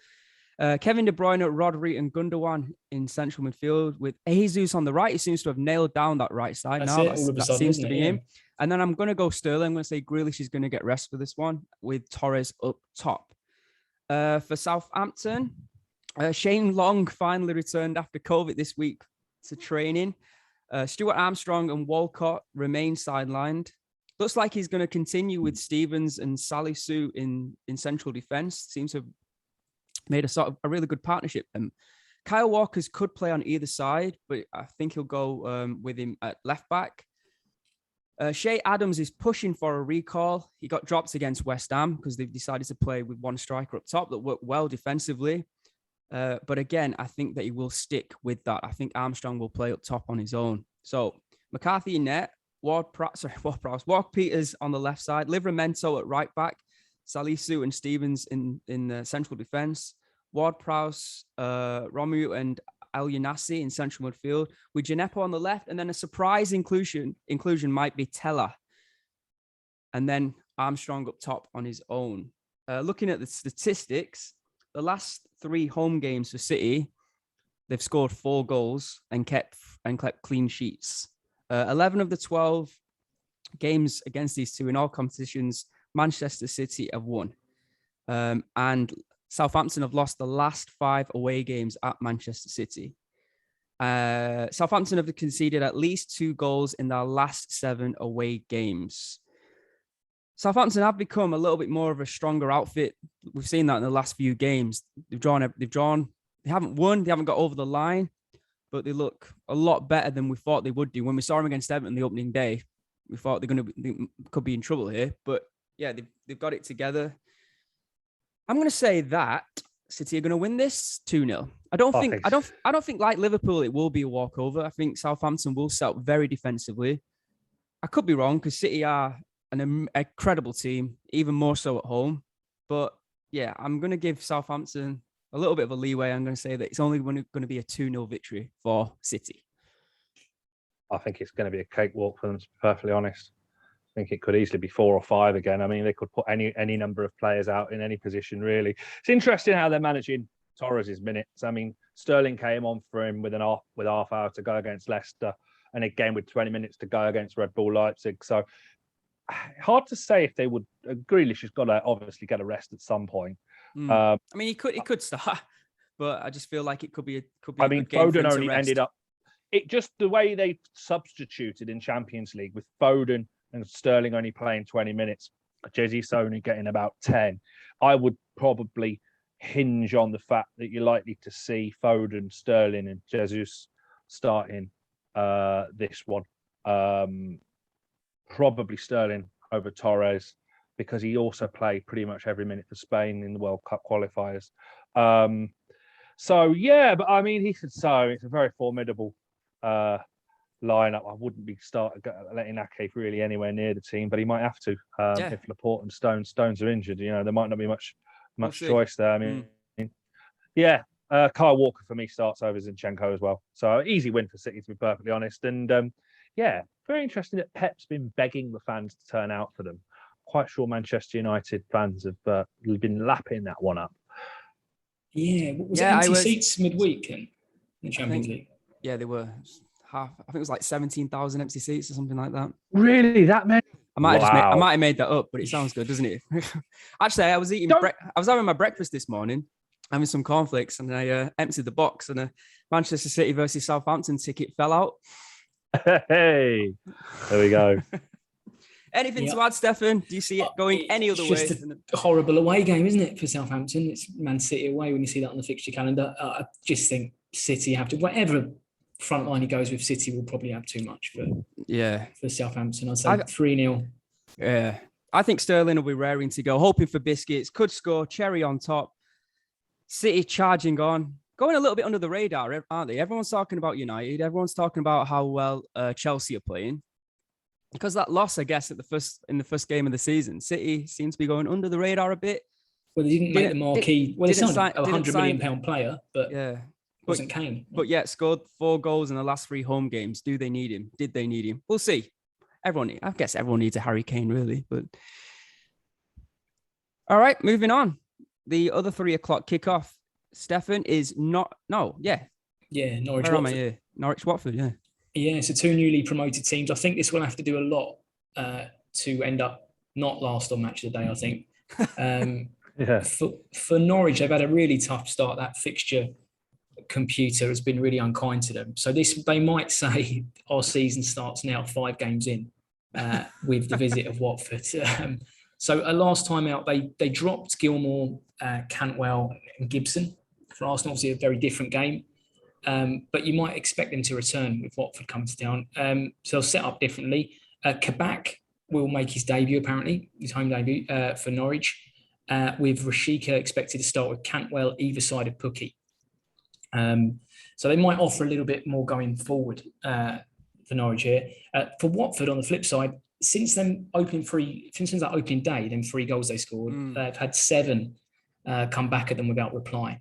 S1: Kevin De Bruyne, Rodri, and Gundogan in central midfield with Jesus on the right. He seems to have nailed down that right side now. That seems to be him. And then I'm going to go Sterling. I'm going to say Grealish is going to get rest for this one with Torres up top. For Southampton, Shane Long finally returned after COVID this week to training. Stuart Armstrong and Walcott remain sidelined. Looks like he's going to continue with Stevens and Salisu in central defence. Seems to have made a sort of a really good partnership. Kyle Walkers could play on either side, but I think he'll go with him at left back. Shea Adams is pushing for a recall. He got dropped against West Ham because they've decided to play with one striker up top that worked well defensively. But again, I think that he will stick with that. I think Armstrong will play up top on his own. So McCarthy in net, Ward-Peters on the left side, Livramento at right back, Salisu and Stevens in the central defence, Ward-Prowse, Romu and El Yanassi in central midfield, with Gineppo on the left, and then a surprise inclusion might be Teller. And then Armstrong up top on his own. Looking at the statistics, the last 3 home games for City, they've scored 4 goals and kept clean sheets. 11 of the 12 games against these 2 in all competitions, Manchester City have won. And Southampton have lost the last 5 away games at Manchester City. Southampton have conceded at least 2 goals in their last 7 away games. Southampton have become a little bit more of a stronger outfit. We've seen that in the last few games. They haven't won, they haven't got over the line, but they look a lot better than we thought they would do. When we saw them against Everton the opening day, we thought they could be in trouble here. But yeah, they've got it together. I'm going to say that City are going to win this 2-0. I don't think like Liverpool it will be a walkover. I think Southampton will set up very defensively. I could be wrong because City are an incredible team, even more so at home. But yeah, I'm going to give Southampton a little bit of a leeway. I'm going to say that it's only going to be a 2-0 victory for City.
S3: I think it's going to be a cakewalk for them, to be perfectly honest. I think it could easily be 4 or 5 again. I mean, they could put any number of players out in any position, really. It's interesting how they're managing Torres' minutes. I mean, Sterling came on for him with half hour to go against Leicester, and again with 20 minutes to go against Red Bull Leipzig. So hard to say if they would. Grealish has got to obviously get a rest at some point.
S1: I mean, he could start, but I just feel like it could be.
S3: I mean, Foden only ended up. It just the way they substituted in Champions League with Foden and Sterling only playing 20 minutes, Jesus only getting about 10. I would probably hinge on the fact that you're likely to see Foden, Sterling, and Jesus starting this one. Probably Sterling over Torres because he also played pretty much every minute for Spain in the World Cup qualifiers. So yeah, but I mean, it's a very formidable lineup. I wouldn't be letting Ake really anywhere near the team, but he might have to if Laporte and Stones are injured. You know, there might not be much choice there. I mean, Kyle Walker for me starts over Zinchenko as well. So easy win for City, to be perfectly honest. And very interesting that Pep's been begging the fans to turn out for them. Quite sure Manchester United fans have been lapping that one up.
S2: Yeah, was it empty seats midweek in the Champions League?
S1: Yeah, they were half. I think it was like 17,000 empty seats or something like that.
S3: Really, that many?
S1: I might have made that up, but it sounds good, doesn't it? Actually, I was having my breakfast this morning, having some cornflakes, and I emptied the box, and a Manchester City versus Southampton ticket fell out.
S3: Hey, there we go.
S1: Anything to add, Stefan? Do you see it going any other way?
S2: It's just a horrible away game, isn't it, for Southampton? It's Man City away when you see that on the fixture calendar. I just think City have to, whatever front line he goes with, City will probably have too much for Southampton. I'd say 3-0.
S1: Yeah. I think Sterling will be raring to go, hoping for biscuits, could score, cherry on top. City charging on. Going a little bit under the radar, aren't they? Everyone's talking about United. Everyone's talking about how well Chelsea are playing. Because that loss, I guess, in the first game of the season, City seems to be going under the radar a bit.
S2: Well, they didn't make the marquee. They signed a £100 million player, but wasn't Kane.
S1: But yet scored 4 goals in the last 3 home games. Do they need him? Did they need him? We'll see. I guess everyone needs a Harry Kane, really. But all right, moving on. The other 3 o'clock kickoff, Stefan, is Norwich.
S2: Watford.
S1: Norwich Watford, yeah.
S2: Yeah, so 2 newly promoted teams. I think this will have to do a lot to end up not last on Match of the Day, I think. For Norwich, they've had a really tough start. That fixture computer has been really unkind to them. So they might say our season starts now 5 games in with the visit of Watford. So last time out, they dropped Gilmour, Cantwell and Gibson. For Arsenal, obviously a very different game. But you might expect them to return if Watford comes down. So they'll set up differently. Kabak will make his debut, apparently, his home debut for Norwich, with Rashika expected to start with Cantwell either side of Pukki. So they might offer a little bit more going forward for Norwich here. For Watford, on the flip side, since that opening day, them 3 goals they scored, they've had 7 come back at them without reply.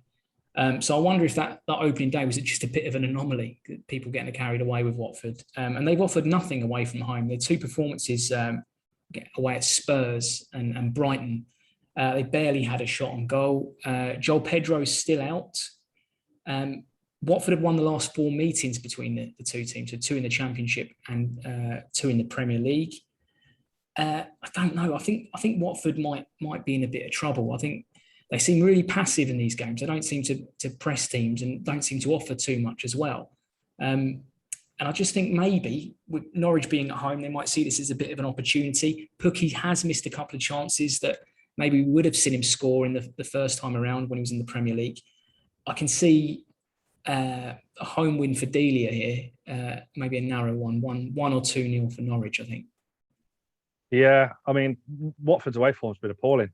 S2: So I wonder if that opening day was just a bit of an anomaly, people getting carried away with Watford. And they've offered nothing away from home. Their 2 performances away at Spurs and Brighton, they barely had a shot on goal. Joel Pedro's still out. Watford have won the last 4 meetings between the 2 teams, so 2 in the Championship and 2 in the Premier League. I don't know. I think Watford might be in a bit of trouble. I think they seem really passive in these games. They don't seem to press teams and don't seem to offer too much as well. And I just think maybe with Norwich being at home, they might see this as a bit of an opportunity. Pukki has missed a couple of chances that maybe we would have seen him score in the first time around when he was in the Premier League. I can see a home win for Delia here, maybe a narrow one or 2-0 for Norwich, I think.
S3: Yeah, I mean, Watford's away form's been appalling.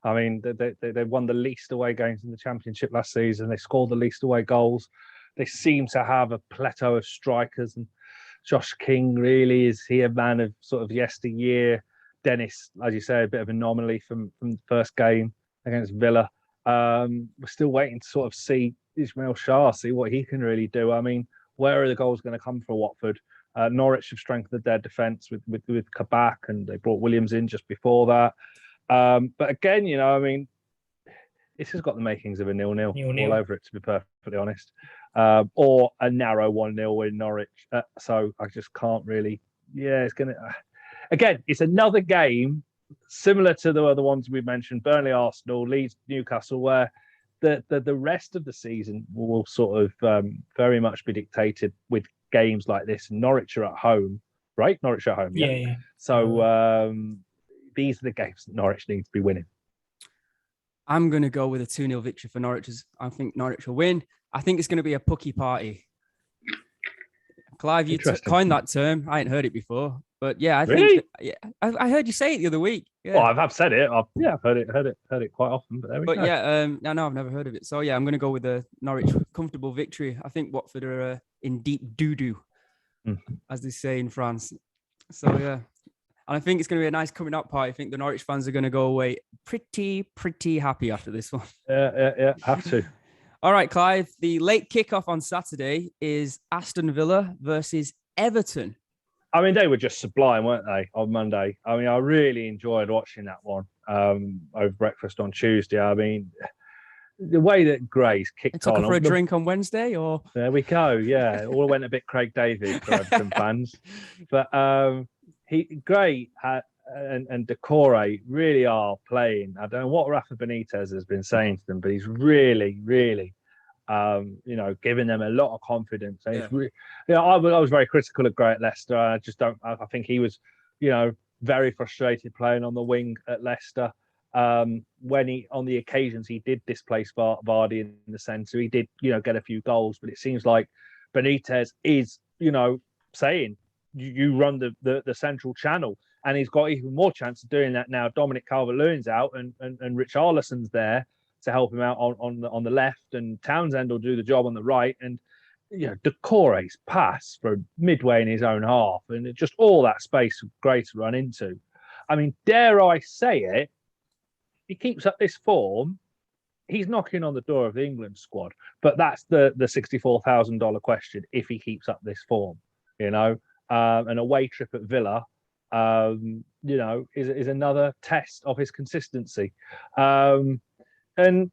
S3: I mean, they won the least away games in the Championship last season. They scored the least away goals. They seem to have a plateau of strikers, and Josh King really is he a man of sort of yesteryear. Dennis, as you say, a bit of an anomaly from the first game against Villa. We're still waiting to sort of see Ismail Shah, see what he can really do. I mean, where are the goals going to come for Watford? Norwich have strengthened their defence with Kabak, and they brought Williams in just before that. But again, I mean, this has got the makings of a 0-0
S2: 0-0.
S3: all over it, to be perfectly honest, or a narrow 1-0 win Norwich. So I just can't really. Yeah, it's gonna. Again, it's another game similar to the other ones we mentioned: Burnley, Arsenal, Leeds, Newcastle, where the rest of the season will sort of very much be dictated with games like this. Norwich are at home, right? Norwich are at home, yeah.
S2: Yeah.
S3: So these are the games that Norwich need to be winning.
S1: I'm going to go with a 2-0 victory for Norwich. I think Norwich will win. I think it's going to be a pucky party. Clive, you coined that term. I ain't heard it before. But yeah, I think I heard you say it the other week. Yeah.
S3: Well, I've said it. I've heard it quite often. But there we go.
S1: Yeah, no, I've never heard of it. So yeah, I'm going to go with a Norwich comfortable victory. I think Watford are in deep doo-doo, as they say in France. So yeah, and I think it's going to be a nice coming out party. I think the Norwich fans are going to go away pretty happy after this one.
S3: Yeah, have to.
S1: All right, Clive. The late kickoff on Saturday is Aston Villa versus Everton.
S3: I mean, they were just sublime, weren't they, on Monday? I mean, I really enjoyed watching that one over breakfast on Tuesday. I mean, the way that Gray's kicked on.
S1: Took her for a drink on Wednesday, or?
S3: There we go, yeah. It all went a bit Craig David for Everton fans. But Gray and Decore really are playing. I don't know what Rafa Benitez has been saying to them, but he's really giving them a lot of confidence. And I was very critical of Gray at Leicester. I think he was, very frustrated playing on the wing at Leicester. When he, on the occasions he did displace Vardy in the centre, he did, get a few goals. But it seems like Benitez is, saying you run the central channel, and he's got even more chance of doing that now. Dominic Calvert-Lewin's out, and Richarlison's there to help him out on the left, and Townsend will do the job on the right. And Decore's pass from midway in his own half, and just all that space great to run into. I mean, dare I say it, he keeps up this form, he's knocking on the door of the England squad. But that's the $64,000 question: if he keeps up this form, an away trip at Villa, is another test of his consistency. And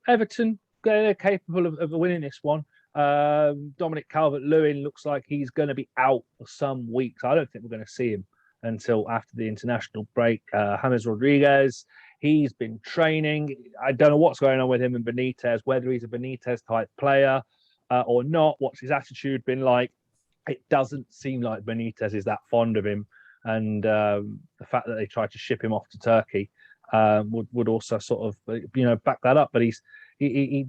S3: Everton, they're capable of winning this one. Dominic Calvert-Lewin looks like he's going to be out for some weeks. I don't think we're going to see him until after the international break. James Rodriguez, he's been training. I don't know what's going on with him and Benitez, whether he's a Benitez type player or not. What's his attitude been like? It doesn't seem like Benitez is that fond of him. And the fact that they tried to ship him off to Turkey would also sort of back that up. But he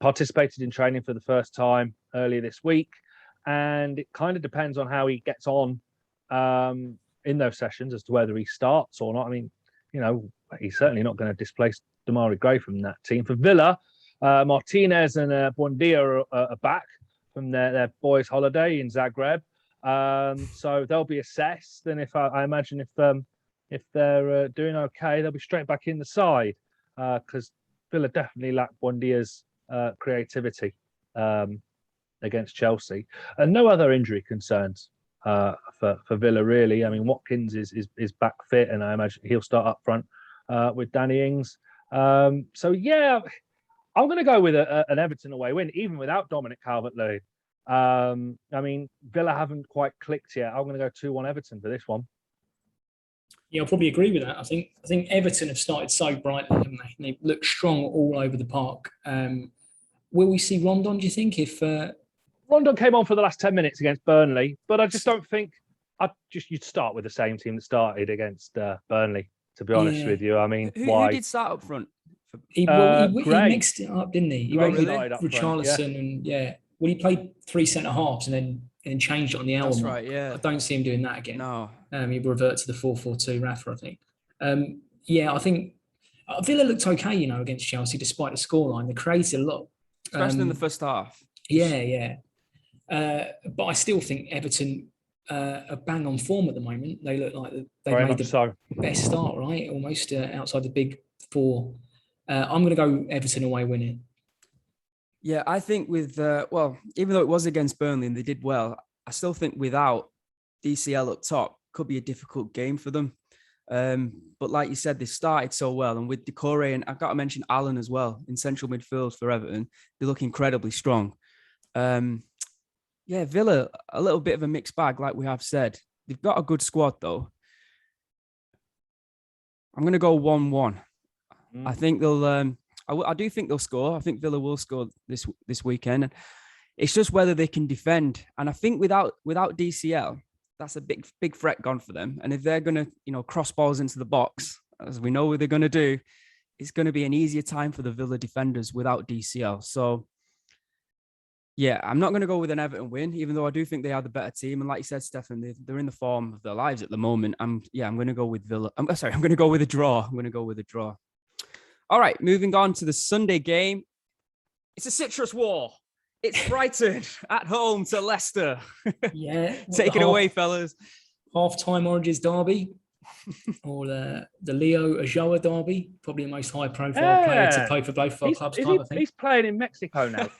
S3: participated in training for the first time earlier this week, and it kind of depends on how he gets on in those sessions as to whether he starts or not. I mean, he's certainly not going to displace Damari Gray from that team. For Villa, Martinez and Buendia are back from their boys' holiday in Zagreb, so they'll be assessed. And if I imagine if they're doing okay, they'll be straight back in the side, because Villa definitely lack Buendia's creativity against Chelsea, and no other injury concerns for Villa really. I mean, Watkins is back fit, and I imagine he'll start up front with Danny Ings. So yeah, I'm going to go with an Everton away win, even without Dominic Calvert-Lewin. I mean, Villa haven't quite clicked yet. I'm going to go 2-1 Everton for this one.
S2: Yeah, I'll probably agree with that. I think Everton have started so brightly, haven't they? And they look strong all over the park. Will we see Rondon, do you think? If
S3: Rondon came on for the last 10 minutes against Burnley, but I just don't think you'd start with the same team that started against Burnley, to be honest with you. I mean,
S1: who did start up front?
S2: He mixed it up, didn't he? He went with
S3: Richarlison
S2: and well, he played 3 centre halves and then changed it on the hour.
S1: That's right, yeah.
S2: I don't see him doing that again.
S1: No.
S2: He revert to the 4-4-2 Rafa, I think. I think Villa looked okay, against Chelsea, despite the scoreline. They created a lot.
S1: Especially in the first half.
S2: Yeah. But I still think Everton are bang on form at the moment. They look like they've made the best start, right? Almost outside the big four. I'm going to go Everton away winning.
S1: Yeah, I think with, even though it was against Burnley and they did well, I still think without DCL up top could be a difficult game for them. But like you said, they started so well. And with Decore, and I've got to mention Arran as well in central midfield for Everton, they look incredibly strong. Villa, a little bit of a mixed bag, like we have said. They've got a good squad, though. I'm going to go 1-1. I think they'll. I do think they'll score. I think Villa will score this weekend. It's just whether they can defend. And I think without DCL, that's a big threat gone for them. And if they're going to, cross balls into the box, as we know what they're going to do, it's going to be an easier time for the Villa defenders without DCL. So, yeah, I'm not going to go with an Everton win, even though I do think they are the better team. And like you said, Stefan, they're in the form of their lives at the moment. I'm going to go with Villa. I'm going to go with a draw. All right, moving on to the Sunday game. It's a citrus war. It's Brighton at home to Leicester.
S2: Yeah.
S1: Take it away, fellas.
S2: Half-time Oranges derby, or the Leo Ajoa derby, probably the most high-profile player to play for both of our clubs. I think.
S3: He's playing in Mexico now.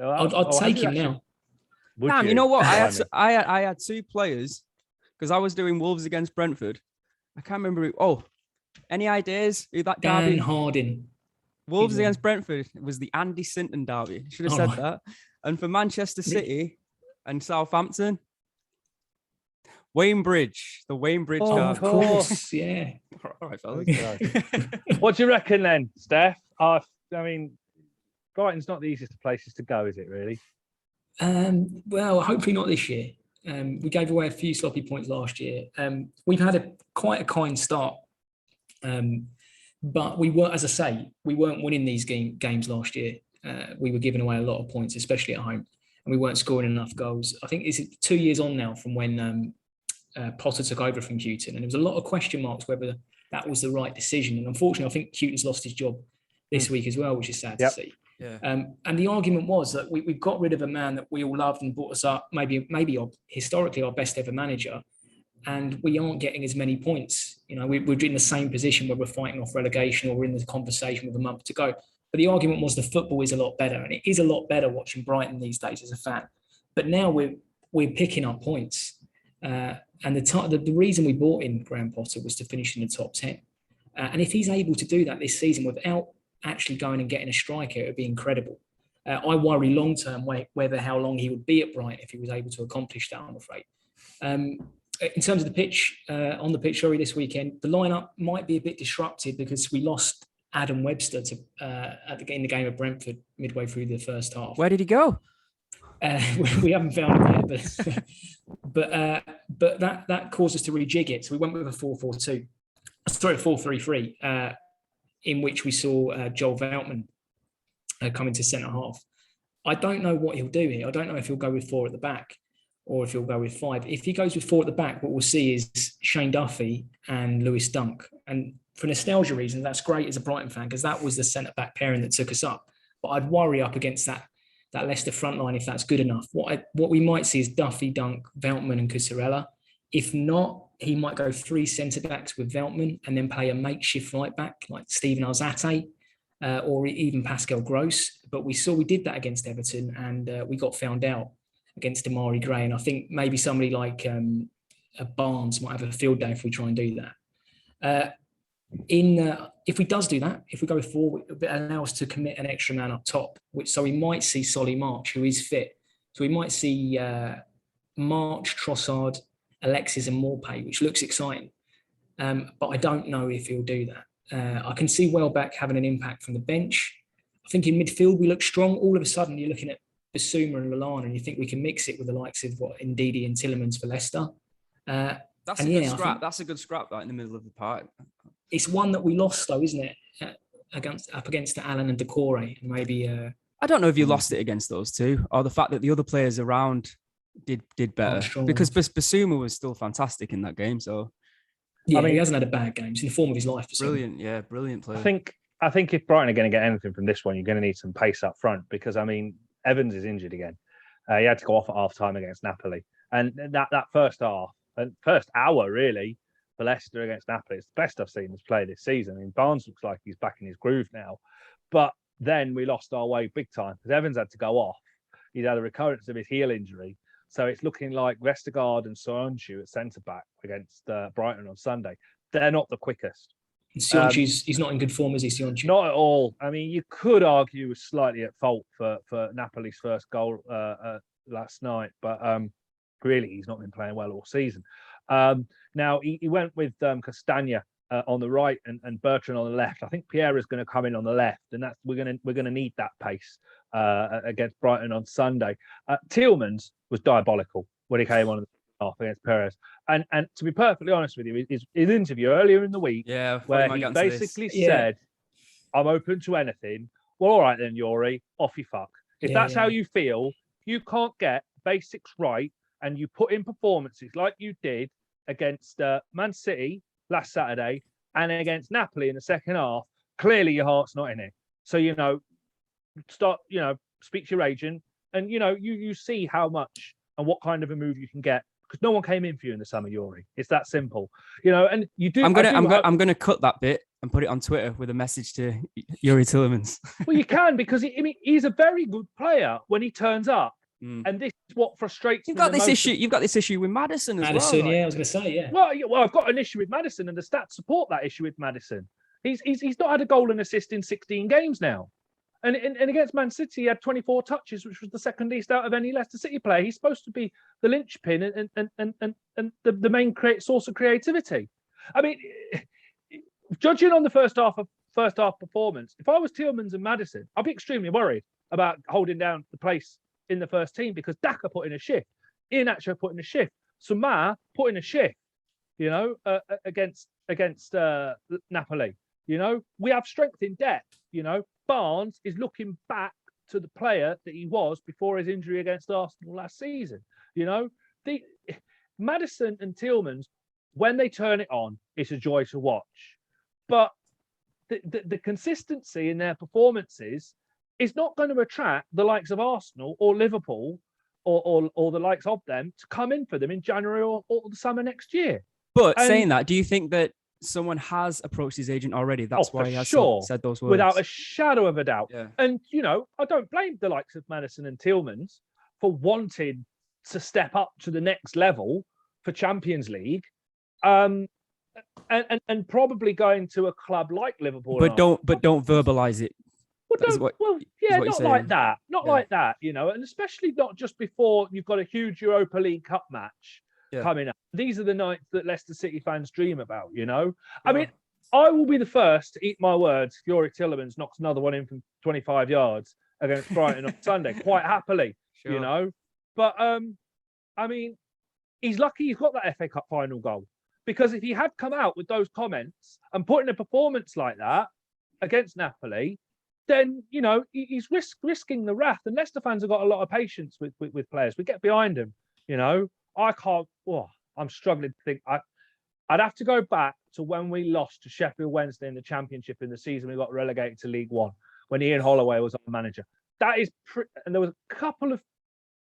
S2: I'd take him now.
S1: Damn, you know what? I had two players because I was doing Wolves against Brentford. I can't remember who. Any ideas who that derby?
S2: Dan Harding.
S1: Wolves against Brentford was the Andy Sinton derby. Should have said that. And for Manchester City and Southampton, Wayne Bridge, the Wayne Bridge derby.
S2: Of course, yeah.
S1: All right, fellas.
S3: What do you reckon then, Steph? I mean, Brighton's not the easiest of places to go, is it really?
S2: Well, hopefully not this year. We gave away a few sloppy points last year. We've had quite a kind start. But we were, as I say, we weren't winning these games last year. We were giving away a lot of points, especially at home, and we weren't scoring enough goals. I think it's 2 years on now from when Potter took over from Houghton, and there was a lot of question marks whether that was the right decision. And unfortunately, I think Houghton's lost his job this week as well, which is sad to see.
S1: Yeah.
S2: And the argument was that we got rid of a man that we all loved and brought us up, maybe historically our best ever manager, and we aren't getting as many points. We're in the same position where we're fighting off relegation or we're in the conversation with a month to go. But the argument was the football is a lot better, and it is a lot better watching Brighton these days as a fan. But now we're picking up points, and the reason we brought in Graham Potter was to finish in the top 10. And if he's able to do that this season without actually going and getting a striker, it would be incredible. I worry long term how long he would be at Brighton if he was able to accomplish that, I'm afraid. In terms of the pitch, on the pitch, this weekend, the lineup might be a bit disrupted because we lost Adam Webster in the game of Brentford midway through the first half.
S1: Where did he go?
S2: We haven't found him yet, but that caused us to rejig it. So we went with a 4-4-2, sorry, 4-3-3, in which we saw Joel Veltman come into centre half. I don't know what he'll do here. I don't know if he'll go with 4 at the back, or if he'll go with 5. If he goes with 4 at the back, what we'll see is Shane Duffy and Lewis Dunk. And for nostalgia reasons, that's great as a Brighton fan, because that was the centre-back pairing that took us up. But I'd worry up against that Leicester front line if that's good enough. What we might see is Duffy, Dunk, Veltman and Cusarella. If not, he might go 3 centre-backs with Veltman and then play a makeshift right-back like Stephen Alzate or even Pascal Gross. But we did that against Everton, and we got found out against Amari Gray, and I think maybe somebody like Barnes might have a field day if we try and do that. If he does do that, if we go with 4, it allows us to commit an extra man up top, so we might see Solly March, who is fit. So we might see March, Trossard, Alexis and Morpay, which looks exciting. But I don't know if he'll do that. I can see Welbeck having an impact from the bench. I think in midfield we look strong. All of a sudden you're looking at Basuma and Lallana, and you think we can mix it with the likes of Ndidi and Tillemans for Leicester.
S1: That's a good scrap. That's a good scrap right in the middle of the park.
S2: It's one that we lost though, isn't it? Up against Allan and Decore, and maybe.
S1: I don't know if you lost it against those two, or the fact that the other players around did better, because Basuma was still fantastic in that game. So
S2: yeah, he hasn't had a bad game. It's in the form of his life.
S1: Brilliant, yeah, brilliant player.
S3: I think if Brighton are going to get anything from this one, you're going to need some pace up front, because Evans is injured again. He had to go off at half time against Napoli, and that first half and first hour really for Leicester against Napoli, it's the best I've seen us play this season. Barnes looks like he's back in his groove now, but then we lost our way big time because Evans had to go off. He'd had a recurrence of his heel injury, So it's looking like Vestergaard and Soyuncu at centre-back against Brighton on Sunday. They're not the quickest.
S2: Sionchu's he's not in good form, is he, Sionchu?
S3: Not at all. I mean, you could argue he was slightly at fault for Napoli's first goal last night, but really he's not been playing well all season. Now he went with Castagna on the right and Bertrand on the left. I think Pierre is going to come in on the left, and that's we're going to need that pace against Brighton on Sunday. Tielemans was diabolical when he came on the half against Perez, and to be perfectly honest with you, his interview earlier in the week, where he basically said, "I'm open to anything." Well, all right then, Yuri, off you fuck. If that's how you feel, you can't get basics right, and you put in performances like you did against Man City last Saturday and against Napoli in the second half. Clearly, your heart's not in it. So speak to your agent, and you see how much and what kind of a move you can get. Because no one came in for you in the summer, Yuri. It's that simple, and you do. I'm
S1: gonna cut that bit and put it on Twitter with a message to Yuri Tielemans.
S3: Well, you can, because he's a very good player when he turns up, and this is what frustrates.
S1: You've got this issue. You've got this issue with Maddison as well.
S2: Right? I was going to say, yeah.
S3: Well, I've got an issue with Maddison, and the stats support that issue with Maddison. He's not had a goal and assist in 16 games now. And against Man City, he had 24 touches, which was the second least out of any Leicester City player. He's supposed to be the linchpin and the main source of creativity. I mean, judging on the first half performance, if I was Tielemans and Maddison, I'd be extremely worried about holding down the place in the first team, because Daka put in a shift, Iheanacho put in a shift, Sumar put in a shift, against Napoli. We have strength in depth. Barnes is looking back to the player that he was before his injury against Arsenal last season. The Maddison and Tielemans, when they turn it on, it's a joy to watch. But the consistency in their performances is not going to attract the likes of Arsenal or Liverpool or the likes of them to come in for them in January or the summer next year.
S1: But saying that, do you think that someone has approached his agent already? That's why he has said those words.
S3: Without a shadow of a doubt.
S1: Yeah.
S3: And, I don't blame the likes of Maddison and Tielemans for wanting to step up to the next level for Champions League. And probably going to a club like Liverpool. But
S1: don't verbalise it.
S3: Not like that. Not like that, and especially not just before you've got a huge Europa League Cup match coming up. These are the nights that Leicester City fans dream about, I mean, I will be the first to eat my words if Yuri Tielemans knocks another one in from 25 yards against Brighton on Sunday, quite happily, But, I mean, he's lucky he's got that FA Cup final goal. Because if he had come out with those comments and put in a performance like that against Napoli, then, he's risking the wrath. And Leicester fans have got a lot of patience with players. We get behind him, I can't. I'm struggling to think. I'd have to go back to when we lost to Sheffield Wednesday in the Championship in the season we got relegated to League One, when Ian Holloway was our manager. That is, and there was a couple of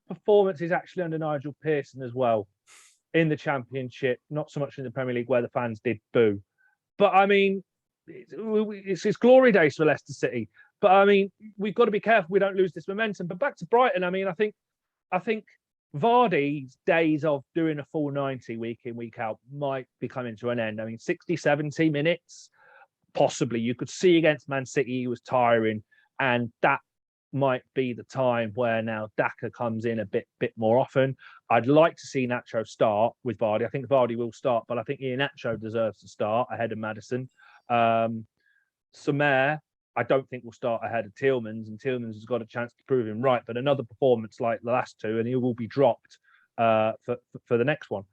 S3: performances actually under Nigel Pearson as well in the Championship, not so much in the Premier League where the fans did boo. But I mean, it's glory days for Leicester City. But I mean, we've got to be careful we don't lose this momentum. But back to Brighton, I mean, I think Vardy's days of doing a full 90 week in, week out might be coming to an end. I mean, 60, 70 minutes, possibly. You could see against Man City he was tiring, and that might be the time where now Daka comes in a bit more often. I'd like to see Nacho start with Vardy. I think Vardy will start, but I think Iheanacho deserves to start ahead of Maddison. Sumar, I don't think will start ahead of Tielemans, and Tielemans has got a chance to prove him right. But another performance like the last two, and he will be dropped for the next one.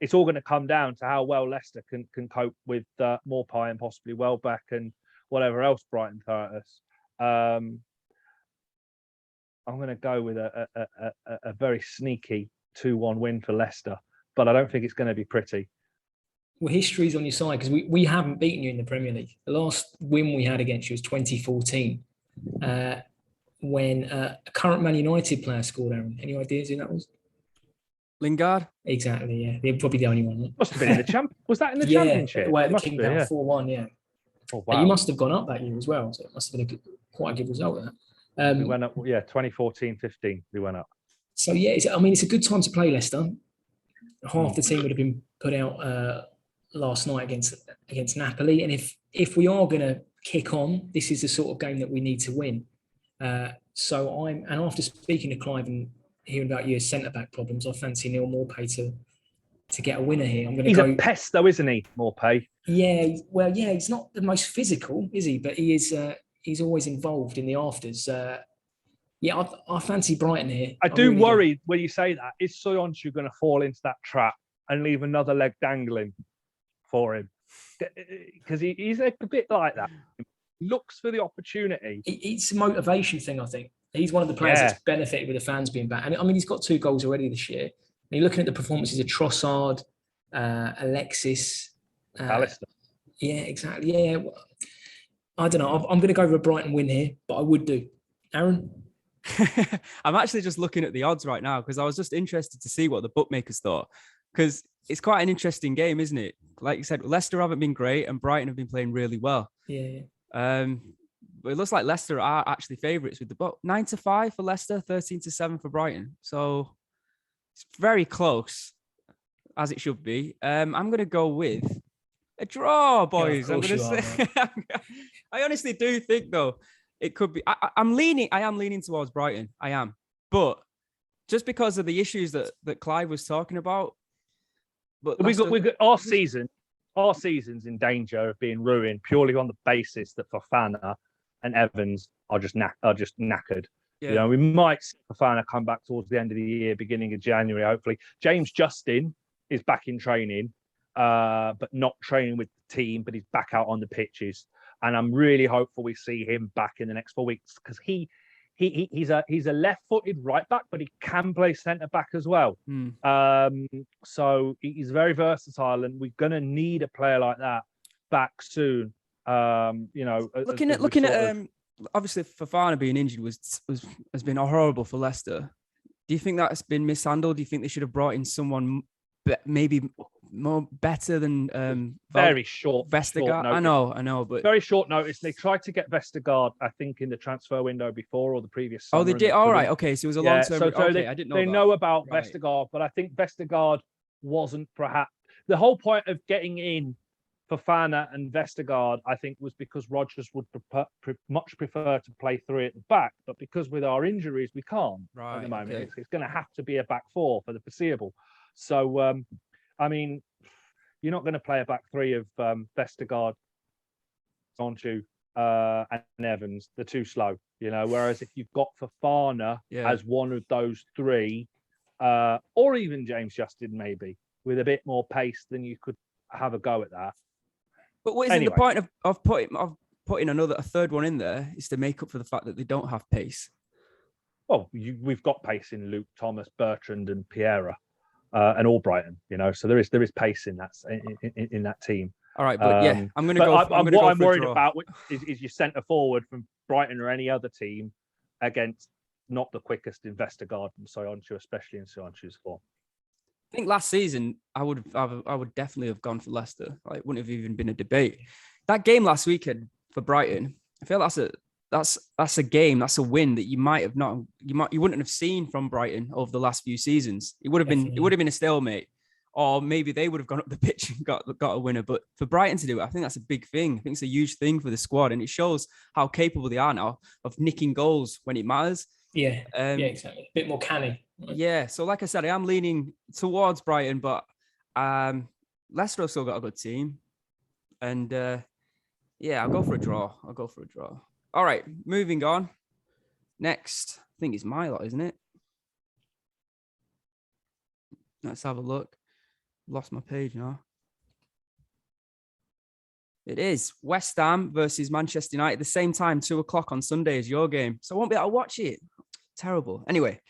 S3: It's all going to come down to how well Leicester can cope with Maupay and possibly Welbeck and whatever else Brighton throw at us. I'm going to go with a very sneaky 2-1 win for Leicester, but I don't think it's going to be pretty.
S2: Well, history's on your side, because we haven't beaten you in the Premier League. The last win we had against you was 2014, when a current Man United player scored, Arran. Any ideas who that was?
S1: Lingard?
S2: Exactly, yeah. They're probably the only one. Right?
S3: Must have been in the Was that in the Championship?
S2: Yeah, the King Power 4-1, yeah.
S3: Oh, wow.
S2: You must have gone up that year as well, so it must have been quite a good result.
S3: We went up, 2014-15, we went up.
S2: So yeah, it's a good time to play Leicester. Half the team would have been put out last night against Napoli, and if we are going to kick on, this is the sort of game that we need to win. And after speaking to Clive and hearing about your centre back problems, I fancy Neil Maupay to get a winner here. I'm going to
S3: He's
S2: go.
S3: a pest, though, isn't he, Maupay?
S2: Yeah, well, yeah, he's not the most physical, is he? But he is. He's always involved in the afters. Yeah, I fancy Brighton here.
S3: I do really worry when you say that. Is Soyuncu going to fall into that trap and leave another leg dangling for him? Because he's a bit like that. He looks for the opportunity.
S2: It's a motivation thing, I think. He's one of the players that's benefited with the fans being back. And I mean, he's got 2 goals already this year. And you're looking at the performances of Trossard, Alexis.
S3: Alistair.
S2: Yeah, exactly. Yeah. I don't know. I'm going to go with a Brighton win here, but I would do. Arran?
S1: I'm actually just looking at the odds right now because I was just interested to see what the bookmakers thought, because it's quite an interesting game, isn't it? Like you said, Leicester haven't been great and Brighton have been playing really well.
S2: Yeah.
S1: But it looks like Leicester are actually favourites with the book. 9-5 for Leicester, 13-7 for Brighton. So it's very close, as it should be. I'm going to go with a draw, boys.
S2: Yeah,
S1: I'm going to say. I honestly do think, though, it could be. I am leaning towards Brighton. I am, but just because of the issues that Clive was talking about. But
S3: we got our season's in danger of being ruined purely on the basis that Fofana and Evans are just knackered. Yeah. You know, we might see Fofana come back towards the end of the year, beginning of January, hopefully. James Justin is back in training, but not training with the team, but he's back out on the pitches. And I'm really hopeful we see him back in the next 4 weeks, because he's a left-footed right back, but he can play centre back as well. So he's very versatile, and we're going to need a player like that back soon. Looking at
S1: obviously Fofana being injured has been horrible for Leicester. Do you think that's been mishandled? Do you think they should have brought in someone maybe more better than
S3: very short
S1: Vestergaard? I know, but
S3: very short notice. They tried to get Vestergaard, I think, in the transfer window before or the previous summer.
S1: Oh, they did. All right, okay. So it was a long term.
S3: So
S1: okay, I didn't know.
S3: They know about Vestergaard, but I think Vestergaard wasn't perhaps the whole point of getting in Fofana and Vestergaard. I think was because Rodgers would much prefer to play 3 at the back, but because with our injuries we can't at the moment. Okay. It's going to have to be a back 4 for the foreseeable. So, I mean, you're not going to play a back 3 of Vestergaard, Soyuncu, and Evans. They're too slow, you know. Whereas if you've got Fofana as one of those 3, or even James Justin maybe with a bit more pace, then you could have a go at that.
S1: But what is the point of putting a third one in there is to make up for the fact that they don't have pace?
S3: Well, we've got pace in Luke Thomas, Bertrand, and Piera. And all Brighton, you know, so there is pace in that team.
S1: All right, but I'm going to go.
S3: What I'm worried about is your centre forward from Brighton or any other team against not the quickest in Vestergaard and Soyuncu, especially in Soyuncu's form.
S1: I think last season I would definitely have gone for Leicester. Like, it wouldn't have even been a debate. That game last weekend for Brighton, I feel that's a game, that's a win that you wouldn't have seen from Brighton over the last few seasons. It would have been a stalemate, or maybe they would have gone up the pitch and got a winner. But for Brighton to do it, I think that's a big thing. I think it's a huge thing for the squad, and it shows how capable they are now of nicking goals when it matters.
S2: Yeah, exactly. A bit more canny.
S1: Yeah. So, like I said, I am leaning towards Brighton, but Leicester have still got a good team, and I'll go for a draw. All right, moving on. Next, I think it's my lot, isn't it? Let's have a look. Lost my page now. It is West Ham versus Manchester United at the same time, 2:00 on Sunday is your game. So I won't be able to watch it. Terrible. Anyway,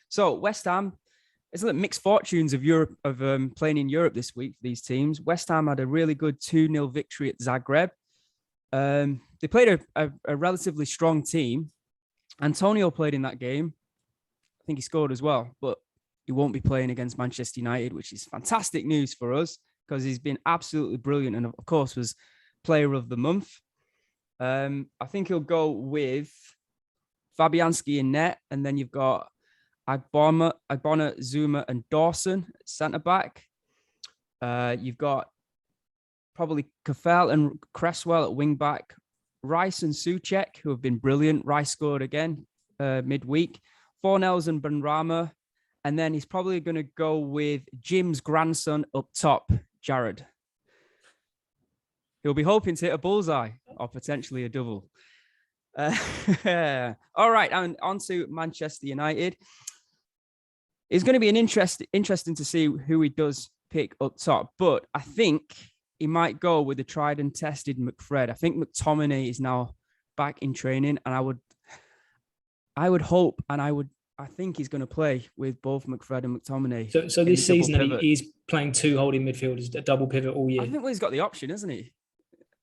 S1: so West Ham, it's like mixed fortunes of Europe, of playing in Europe this week for these teams. West Ham had a really good 2-0 victory at Zagreb. They played a relatively strong team. Antonio played in that game. I think he scored as well, but he won't be playing against Manchester United, which is fantastic news for us because he's been absolutely brilliant and, of course, was player of the month. I think he'll go with Fabianski in net, and then you've got Agbona, Zuma, and Dawson at centre back. You've got probably Kafel and Cresswell at wing back. Rice and Souček, who have been brilliant. Rice scored again midweek. Fornells and Benrahma. And then he's probably going to go with Jim's grandson up top, Jared. He'll be hoping to hit a bullseye or potentially a double. All right, and on to Manchester United. It's going to be an interesting to see who he does pick up top, but I think he might go with the tried and tested McFred. I think McTominay is now back in training, and I would hope, and I think he's going to play with both McFred and McTominay.
S2: So this season he's playing two holding midfielders, a double pivot all year.
S1: I think he's got the option, isn't he?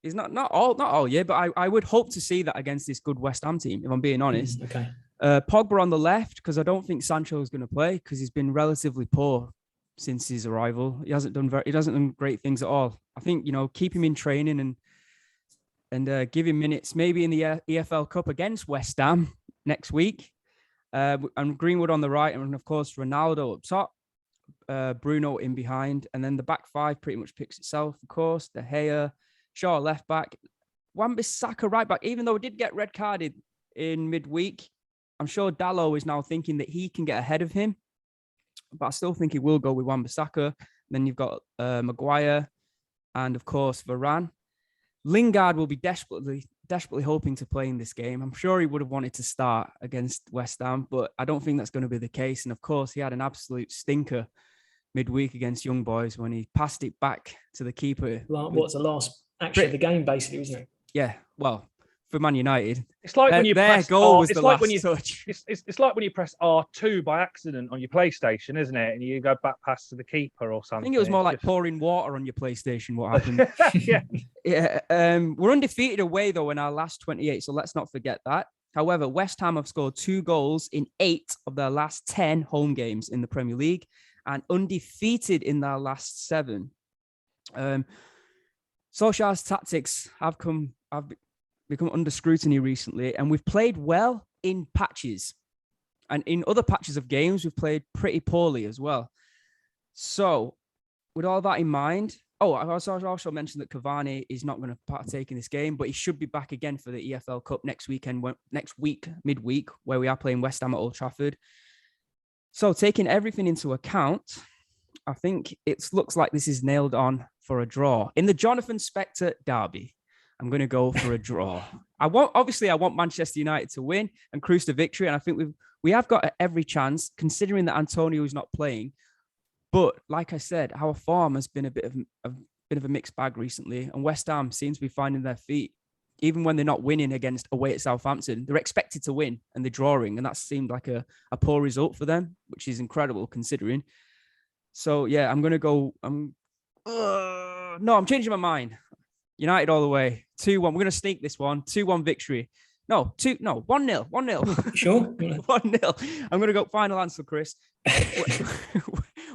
S1: He's not all year, but I would hope to see that against this good West Ham team, if I'm being honest.
S2: Okay.
S1: Pogba on the left, because I don't think Sancho is going to play because he's been relatively poor since his arrival. He hasn't done great things at all. I think, keep him in training and give him minutes, maybe in the EFL Cup against West Ham next week. And Greenwood on the right, and of course Ronaldo up top, Bruno in behind, and then the back five pretty much picks itself. Of course, De Gea, Shaw left back, Wan-Bissaka right back. Even though he did get red carded in midweek, I'm sure Dalot is now thinking that he can get ahead of him, but I still think he will go with Wan-Bissaka. Then you've got Maguire, and of course Varane. Lingard will be desperately hoping to play in this game. I'm sure he would have wanted to start against West Ham, but I don't think that's going to be the case. And of course, he had an absolute stinker midweek against Young Boys when he passed it back to the keeper.
S2: What's the last action of the game, basically, wasn't it?
S1: Yeah, well, for Man United,
S3: it's like when you press
S1: goal
S3: R,
S1: was
S3: it's
S1: the
S3: like
S1: last
S3: when you
S1: touch.
S3: It's like when you press R2 by accident on your PlayStation, isn't it? And you go back past to the keeper or something.
S1: I think it was more like pouring water on your PlayStation. What happened?
S3: Yeah.
S1: We're undefeated away though in our last 28, so let's not forget that. However, West Ham have scored 2 goals in 8 of their last 10 home games in the Premier League, and undefeated in their last 7. Solskjaer's tactics have become under scrutiny recently, and we've played well in patches. And in other patches of games, we've played pretty poorly as well. So with all that in mind, I also mentioned that Cavani is not going to partake in this game, but he should be back again for the EFL Cup next week, midweek, where we are playing West Ham at Old Trafford. So taking everything into account, I think it looks like this is nailed on for a draw. In the Jonathan Spector derby, I'm going to go for a draw. I want Manchester United to win and cruise to victory. And I think we have got every chance, considering that Antonio is not playing. But like I said, our form has been a bit of a mixed bag recently. And West Ham seems to be finding their feet. Even when they're not winning away at Southampton, they're expected to win and they're drawing. And that seemed like a poor result for them, which is incredible considering. So yeah, I'm going to go. I'm changing my mind. United all the way. 2-1. We're going to sneak this one. 2-1 victory. 1-0. 1-0.
S2: Sure.
S1: 1-0. I'm going to go final answer, Chris.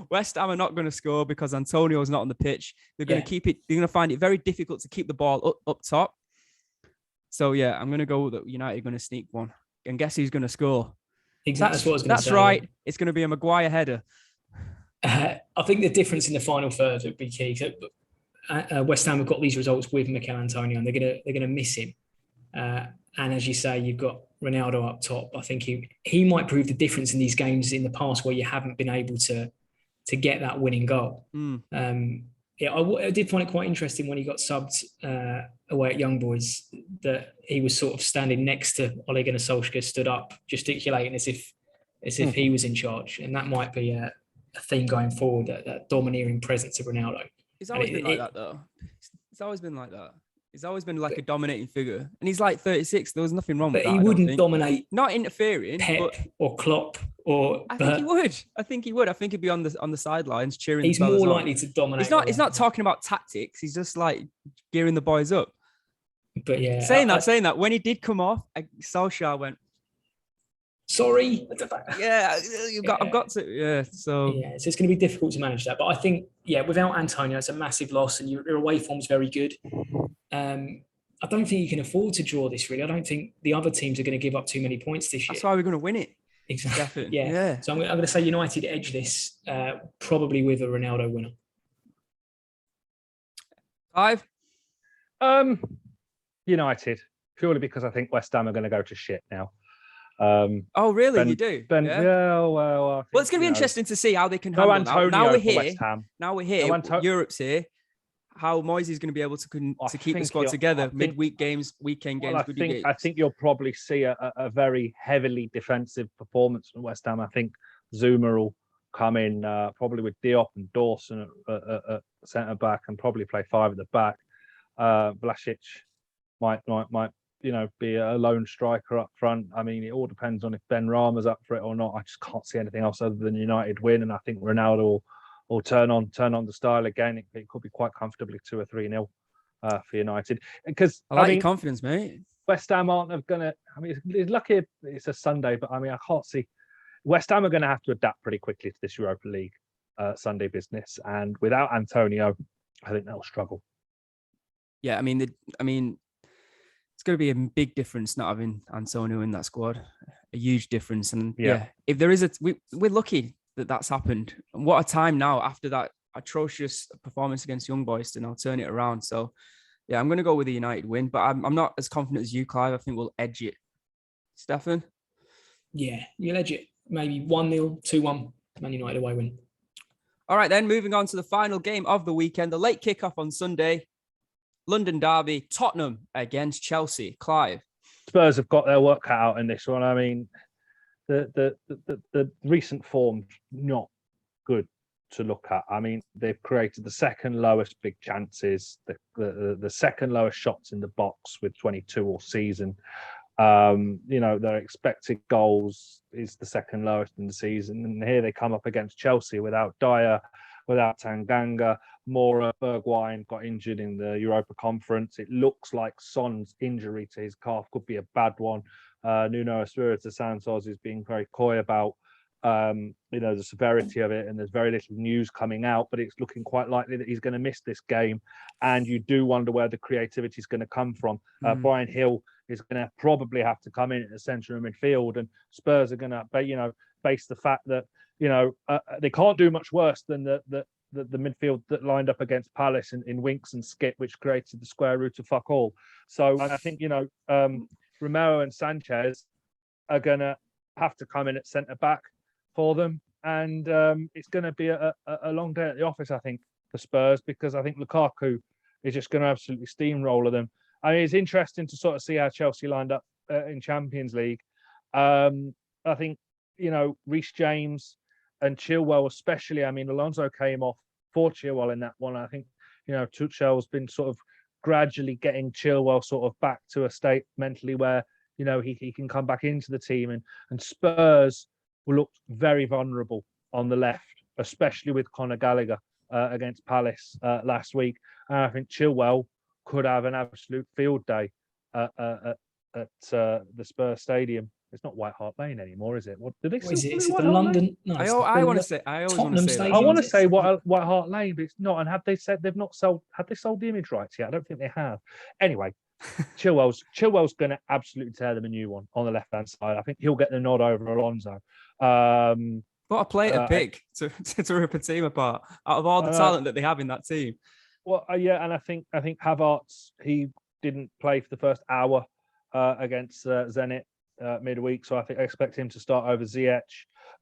S1: West Ham are not going to score because Antonio is not on the pitch. They're going to keep it. They're going to find it very difficult to keep the ball up top. So yeah, I'm going to go that United are going to sneak one. And guess who's going to score?
S2: Exactly. That's what I was going to say.
S1: That's right. It's going to be a Maguire header.
S2: I think the difference in the final third would be key. West Ham have got these results with Mikel Antonio, and they're gonna miss him. And as you say, you've got Ronaldo up top. I think he might prove the difference in these games in the past where you haven't been able to get that winning goal. I did find it quite interesting when he got subbed away at Young Boys that he was sort of standing next to Ole Gunnar Solskjaer, stood up, gesticulating as if he was in charge, and that might be a theme going forward. That domineering presence of Ronaldo.
S1: He's always been like that, though. He's always been like that. He's always been like a dominating figure. And he's like 36. There was nothing wrong with that.
S2: But he wouldn't dominate.
S1: Not interfering.
S2: Pep or Klopp or...
S1: I think he would. I think he'd be on the sidelines cheering.
S2: He's more likely to dominate.
S1: He's not talking about tactics. He's just like gearing the boys up.
S2: But yeah.
S1: Saying that, when he did come off, Solskjaer went,
S2: sorry.
S1: Yeah, I've got to. Yeah, so
S2: it's going to be difficult to manage that. But I think, without Antonio, it's a massive loss, and your away form's very good. I don't think you can afford to draw this. Really, I don't think the other teams are going to give up too many points this year.
S1: That's why we're going to win it.
S2: Exactly.
S1: Stefan.
S2: Yeah. So I'm going to say United edge this, probably with a Ronaldo winner.
S1: Clive?
S3: United, purely because I think West Ham are going to go to shit now.
S1: Oh, really? You do?
S3: Well,
S1: It's going to be interesting to see how they can
S3: no
S1: handle
S3: Antonio
S1: now we're
S3: for
S1: here.
S3: West Ham.
S1: Now we're here.
S3: No
S1: Europe's here. How Moyes is going to be able to keep the squad together, midweek games, weekend games.
S3: I think you'll probably see a very heavily defensive performance from West Ham. I think Zuma will come in probably with Diop and Dawson at centre back and probably play 5 at the back. Vlasic might be a lone striker up front. I mean, it all depends on if Ben Rama's up for it or not. I just can't see anything else other than United win, and I think Ronaldo will turn on the style again. It could be quite comfortably 2 or 3-0 for United. Because
S1: I like your confidence, mate.
S3: West Ham aren't going to. I mean, it's lucky it's a Sunday, but I mean, I can't see West Ham are going to have to adapt pretty quickly to this Europa League Sunday business, and without Antonio, I think they'll struggle.
S1: Yeah, I mean, it's going to be a big difference not having Antonio in that squad. A huge difference, and if there is we're lucky that that's happened. And what a time now after that atrocious performance against Young Boys to now turn it around. So, yeah, I'm going to go with the United win, but I'm not as confident as you, Clive. I think we'll edge it. Stefan?
S2: Yeah, you'll edge it. Maybe 1-0, 2-1, Man United away win.
S1: All right, then, moving on to the final game of the weekend, the late kickoff on Sunday. London derby, Tottenham against Chelsea. Clive?
S3: Spurs have got their work cut out in this one. I mean, the recent form's not good to look at. I mean, they've created the second lowest big chances, the second lowest shots in the box with 22 all season. Their expected goals is the second lowest in the season, and here they come up against Chelsea without Dyer, without Tanganga. Mora, Bergwijn got injured in the Europa Conference. It looks like Son's injury to his calf could be a bad one. Nuno Espirito Santos is being very coy about the severity of it, and there's very little news coming out, but it's looking quite likely that he's going to miss this game. And you do wonder where the creativity is going to come from. Brian Hill is going to probably have to come in at the centre of midfield, and Spurs are going to, base the fact that they can't do much worse than the midfield that lined up against Palace in Winks and Skip, which created the square root of fuck all. So I think Romero and Sanchez are going to have to come in at centre back for them, and it's going to be a long day at the office, I think, for Spurs, because I think Lukaku is just going to absolutely steamroller them. I mean, it's interesting to sort of see how Chelsea lined up in Champions League. I think Reece James and Chilwell especially. I mean, Alonso came off for Chilwell in that one. I think Tuchel's been sort of gradually getting Chilwell sort of back to a state mentally where he can come back into the team, and Spurs will look very vulnerable on the left, especially with Conor Gallagher against Palace last week. And I think Chilwell could have an absolute field day at the Spurs Stadium. It's not White Hart Lane anymore, is it? What did they say?
S2: Is it the London? No,
S1: I want to say. I always want to say.
S2: Stadium.
S3: I want to say White Hart Lane, but it's not. And have they said they've not sold? Have they sold the image rights yet? I don't think they have. Anyway, Chilwell's going to absolutely tear them a new one on the left hand side. I think he'll get the nod over Alonso.
S1: What a player to pick to rip a team apart out of all the talent that they have in that team.
S3: Well, and I think Havertz, he didn't play for the first hour against Zenit midweek, so I expect him to start over Ziyech.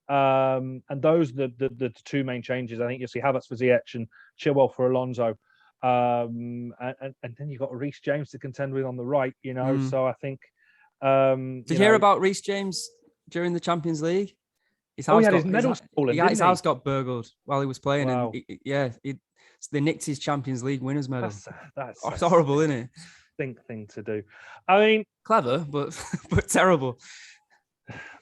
S3: And those are the two main changes. I think you'll see Havertz for Ziyech and Chilwell for Alonso. And then you've got Reece James to contend with on the right, So I think.
S1: Did you hear about Reece James during the Champions League? His house got burgled while he was playing. Wow. And they nicked his Champions League winners medal. That's horrible, isn't it?
S3: Thing to do. I mean,
S1: clever, but terrible.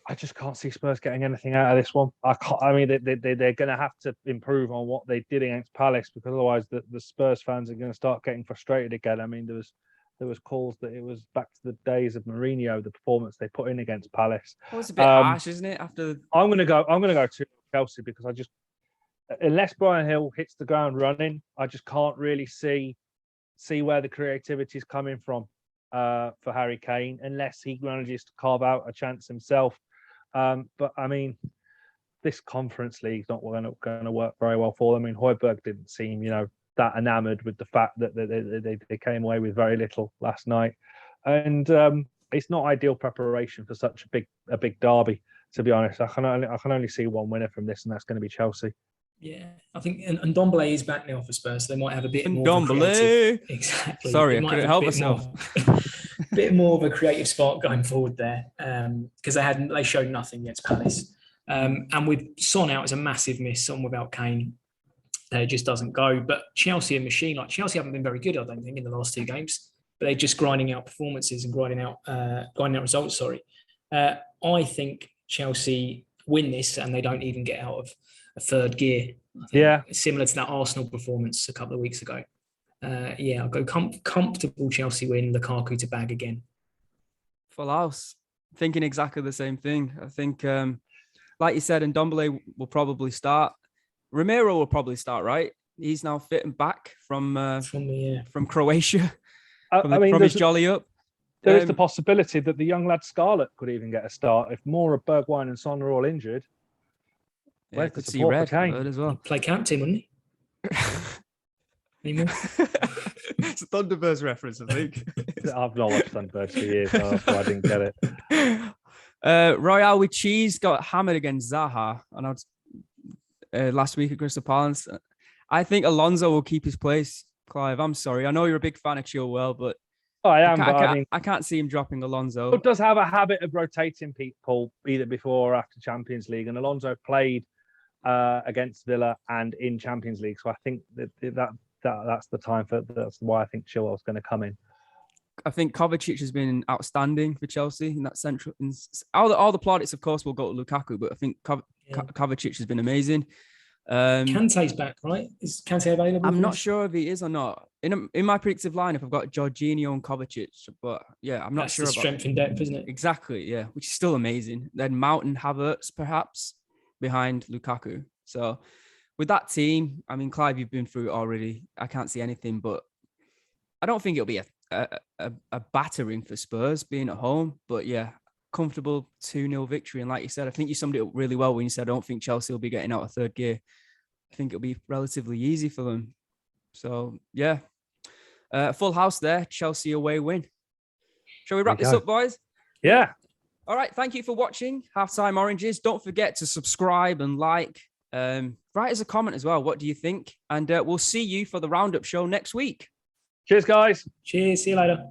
S3: I just can't see Spurs getting anything out of this one. I mean, they're going to have to improve on what they did against Palace, because otherwise the Spurs fans are going to start getting frustrated again. I mean, there was calls that it was back to the days of Mourinho, the performance they put in against Palace.
S1: Well, it's a bit harsh, isn't it?
S3: I'm going to go to Chelsea, because unless Brian Hill hits the ground running, I just can't really see where the creativity is coming from for Harry Kane, unless he manages to carve out a chance himself. But I mean, this Conference League's not going to work very well for them. I mean, Højbjerg didn't seem, that enamoured with the fact that they came away with very little last night, and it's not ideal preparation for such a big derby. To be honest, I can only see one winner from this, and that's going to be Chelsea.
S2: Yeah, I think and Ndombele is back now for Spurs, so they might have a bit more.
S1: Ndombele,
S2: exactly.
S1: Sorry, I couldn't help myself.
S2: A bit more of a creative spark going forward there, because they showed nothing against Palace, and with Son out is a massive miss. Son without Kane, it just doesn't go. But Chelsea, a machine like Chelsea, haven't been very good, I don't think, in the last 2 games. But they're just grinding out performances and grinding out results. Sorry, I think Chelsea win this and they don't even get out of a third gear.
S3: Yeah,
S2: similar to that Arsenal performance a couple of weeks ago. I'll go comfortable Chelsea win. Lukaku to bag again.
S1: Full house. Thinking exactly the same thing. I think, like you said, Ndombele will probably start. Romero will probably start, right? He's now fit and back from Croatia. From his jolly up.
S3: There is the possibility that the young lad Scarlett could even get a start if more of Bergwijn and Son are all injured.
S1: Yeah, could see red as well.
S2: He'd play captain, wouldn't he? Anymore?
S1: It's a Thunderbirds reference, I think.
S3: I've not watched Thunderbirds for years, so I didn't get it.
S1: Royale with cheese got hammered against Zaha last week at Crystal Palace. I think Alonso will keep his place. Clive, I'm sorry. I know you're a big fan of Chilwell, but I can't see him dropping Alonso.
S3: It does have a habit of rotating people either before or after Champions League, and Alonso played against Villa and in Champions League, so I think that's the time that's why I think Chilwell's going to come in.
S1: I think Kovacic has been outstanding for Chelsea in that central. All the plaudits, of course, will go to Lukaku, but I think Kovacic has been amazing.
S2: Kante's back, right? Is Kante available?
S1: I'm not sure if he is or not. In my predictive lineup, I've got Jorginho and Kovacic, but yeah, I'm not sure about
S2: strength in depth, isn't it?
S1: Exactly, yeah, which is still amazing. Then Mount and Havertz, perhaps, behind Lukaku. So with that team, I mean, Clive, you've been through it already. I can't see anything, but I don't think it'll be a battering for Spurs being at home. But yeah, comfortable 2-0 victory. And like you said, I think you summed it up really well when you said, I don't think Chelsea will be getting out of third gear. I think it'll be relatively easy for them. So yeah, full house there. Chelsea away win. Shall we wrap this up, boys?
S3: Yeah.
S1: All right. Thank you for watching Halftime Oranges. Don't forget to subscribe and like. Write us a comment as well. What do you think? And we'll see you for the roundup show next week.
S3: Cheers, guys.
S2: Cheers. See you later.